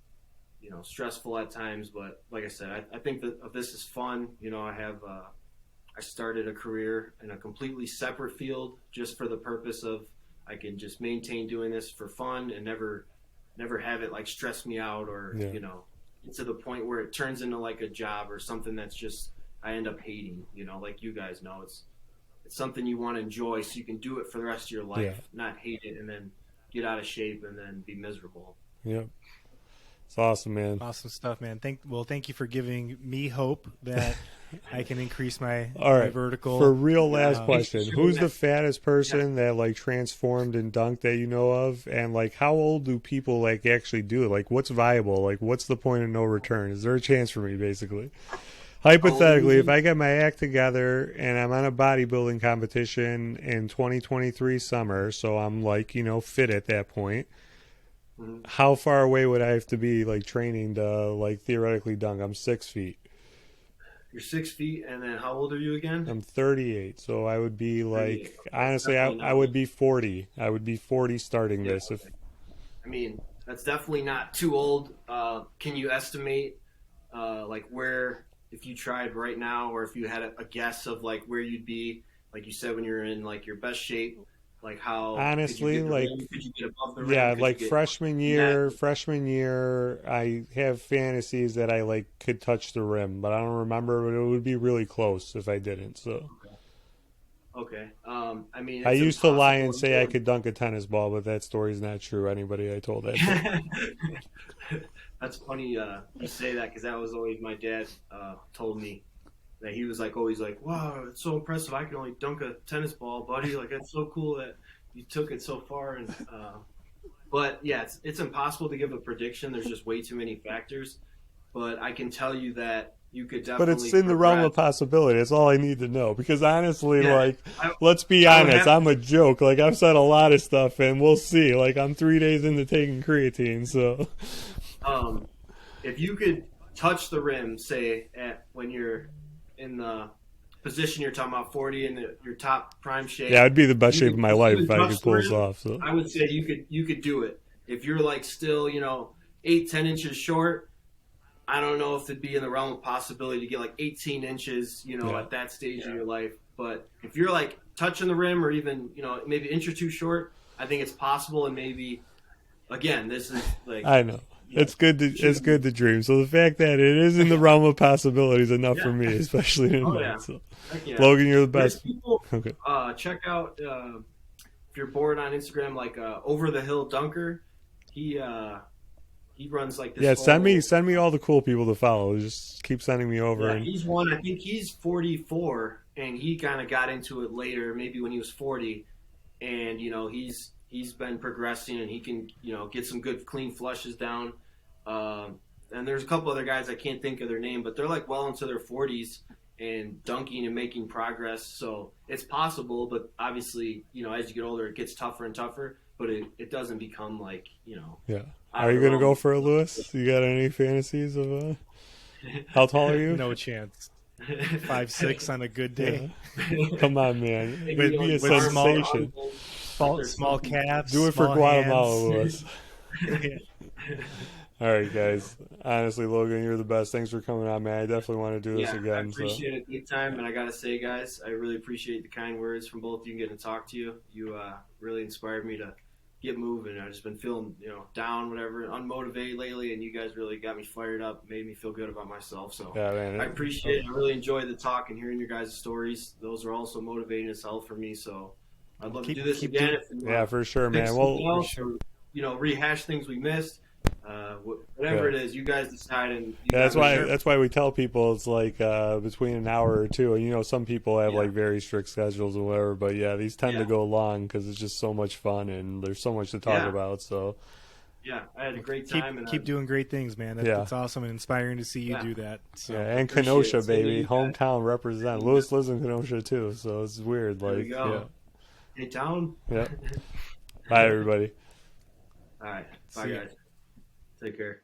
stressful at times, but like I said, I think that this is fun. I started a career in a completely separate field just for the purpose of I can just maintain doing this for fun and never have it like stress me out, or Yeah. get to the point where it turns into like a job or something that's just I end up hating. Like you guys know, it's something you want to enjoy so you can do it for the rest of your life, Yeah. not hate it and then get out of shape and then be miserable. Yep. It's awesome, man. Awesome stuff, man. Thank you for giving me hope that I can increase my, All right, my vertical. for real, last Um, question: who's the fattest person that like transformed and dunked that you know of? And like, how old do people like actually do it? Like, what's viable? Like, what's the point of no return? Is there a chance for me, basically? Hypothetically, if I get my act together and I'm on a bodybuilding competition in 2023 summer, so I'm like, fit at that point, how far away would I have to be like training to like theoretically dunk? I'm 6 feet. You're 6 feet, and then how old are you again? I'm 38, so I would be 38. like, Okay, honestly, definitely I not. would be 40. I would be 40 starting Yeah, this. If I mean, that's definitely not too old. Can you estimate, like where, if you tried right now, or if you had a guess of like where you'd be, like you said, when you're in like your best shape, like how could you honestly, get the like, rim? Could you get above the yeah, rim? Could you like get net? freshman year, I have fantasies that I like could touch the rim, but I don't remember. But it would be really close if I didn't. So Okay. I mean, I it's used to lie and impossible. say I could dunk a tennis ball, but that story's not true. Anybody I told that to. That's funny you say that, because that was always my dad told me that he was like always like, wow, it's so impressive. I can only dunk a tennis ball, buddy. Like, it's so cool that you took it so far. And but yeah, it's impossible to give a prediction. There's just way too many factors. But I can tell you that you could But it's definitely in the realm of progress. possibility. That's all I need to know. Because honestly, Yeah, like, I, let's be I would honest, have I'm to. a joke. Like, I've said a lot of stuff, and we'll see. Like, I'm 3 days into taking creatine, so. Um, if you could touch the rim, say at when you're in the position you're talking about, 40 in your top prime Yeah, shape, I'd be the best you shape of could my life if even I touch could the pull this rim. off. So. I would say you could do it. If you're like still 8-10 inches short, I don't know if it'd be in the realm of possibility to get like 18 inches, Yeah. at that stage of your life. But if you're like touching the rim, or even maybe an inch or two short, I think it's possible. And maybe again, this is like I know. It's good to shoot. dream. So the fact that it is in the realm of possibilities enough for Yeah. me, especially in Oh men. yeah. So, Heck yeah. Logan, you're the There's best. people. Okay. Check out if you're bored on Instagram, like Over the Hill Dunker. He runs like this Yeah, whole. send me all the cool people to follow. Just keep sending me over. Yeah, And he's one. I think he's 44, and he kind of got into it later, maybe when he was 40, and he's been progressing, and he can get some good clean flushes down. And there's a couple other guys I can't think of their name, but they're like well into their 40s and dunking and making progress. So it's possible, but obviously as you get older, it gets tougher and tougher. But it doesn't become like yeah. out Are of you the going to realm go of for it, possibility. Lewis? You got any fantasies of how tall are you? no chance. 5'6" on a good day. Yeah. Come on, man. Maybe, It'd be a with small- sensation. Small calves. Do it for small Guatemala, hands. Lewis. All right, guys. Honestly, Logan, you're the best. Thanks for coming on, man. I definitely want to do this Yeah, I again. So. appreciate it big time, and I gotta say, guys, I really appreciate the kind words from both of you and getting to talk to you. You really inspired me to get moving. I've just been feeling, down, whatever, unmotivated lately, and you guys really got me fired up, made me feel good about myself. So Yeah, man. I appreciate it. I really enjoyed the talk and hearing your guys' stories. Those are also motivating as hell for me. So I'd love to do this again. Yeah, for sure, man. Fix Well, something else, or, rehash things we missed. Whatever it is, you guys decide. And that's why we tell people it's like between an hour or two. And some people have like very strict schedules and whatever, but yeah, these tend to go long because it's just so much fun and there's so much to talk about. So yeah, I had a great time. And keep doing great things, man. That's awesome and inspiring to see you do that. So. Yeah, and Kenosha, baby, hometown represent. Lewis lives in Kenosha too, so it's weird. There we go. Hey, town. Yeah. Bye, everybody. All right. Bye, guys. Take care.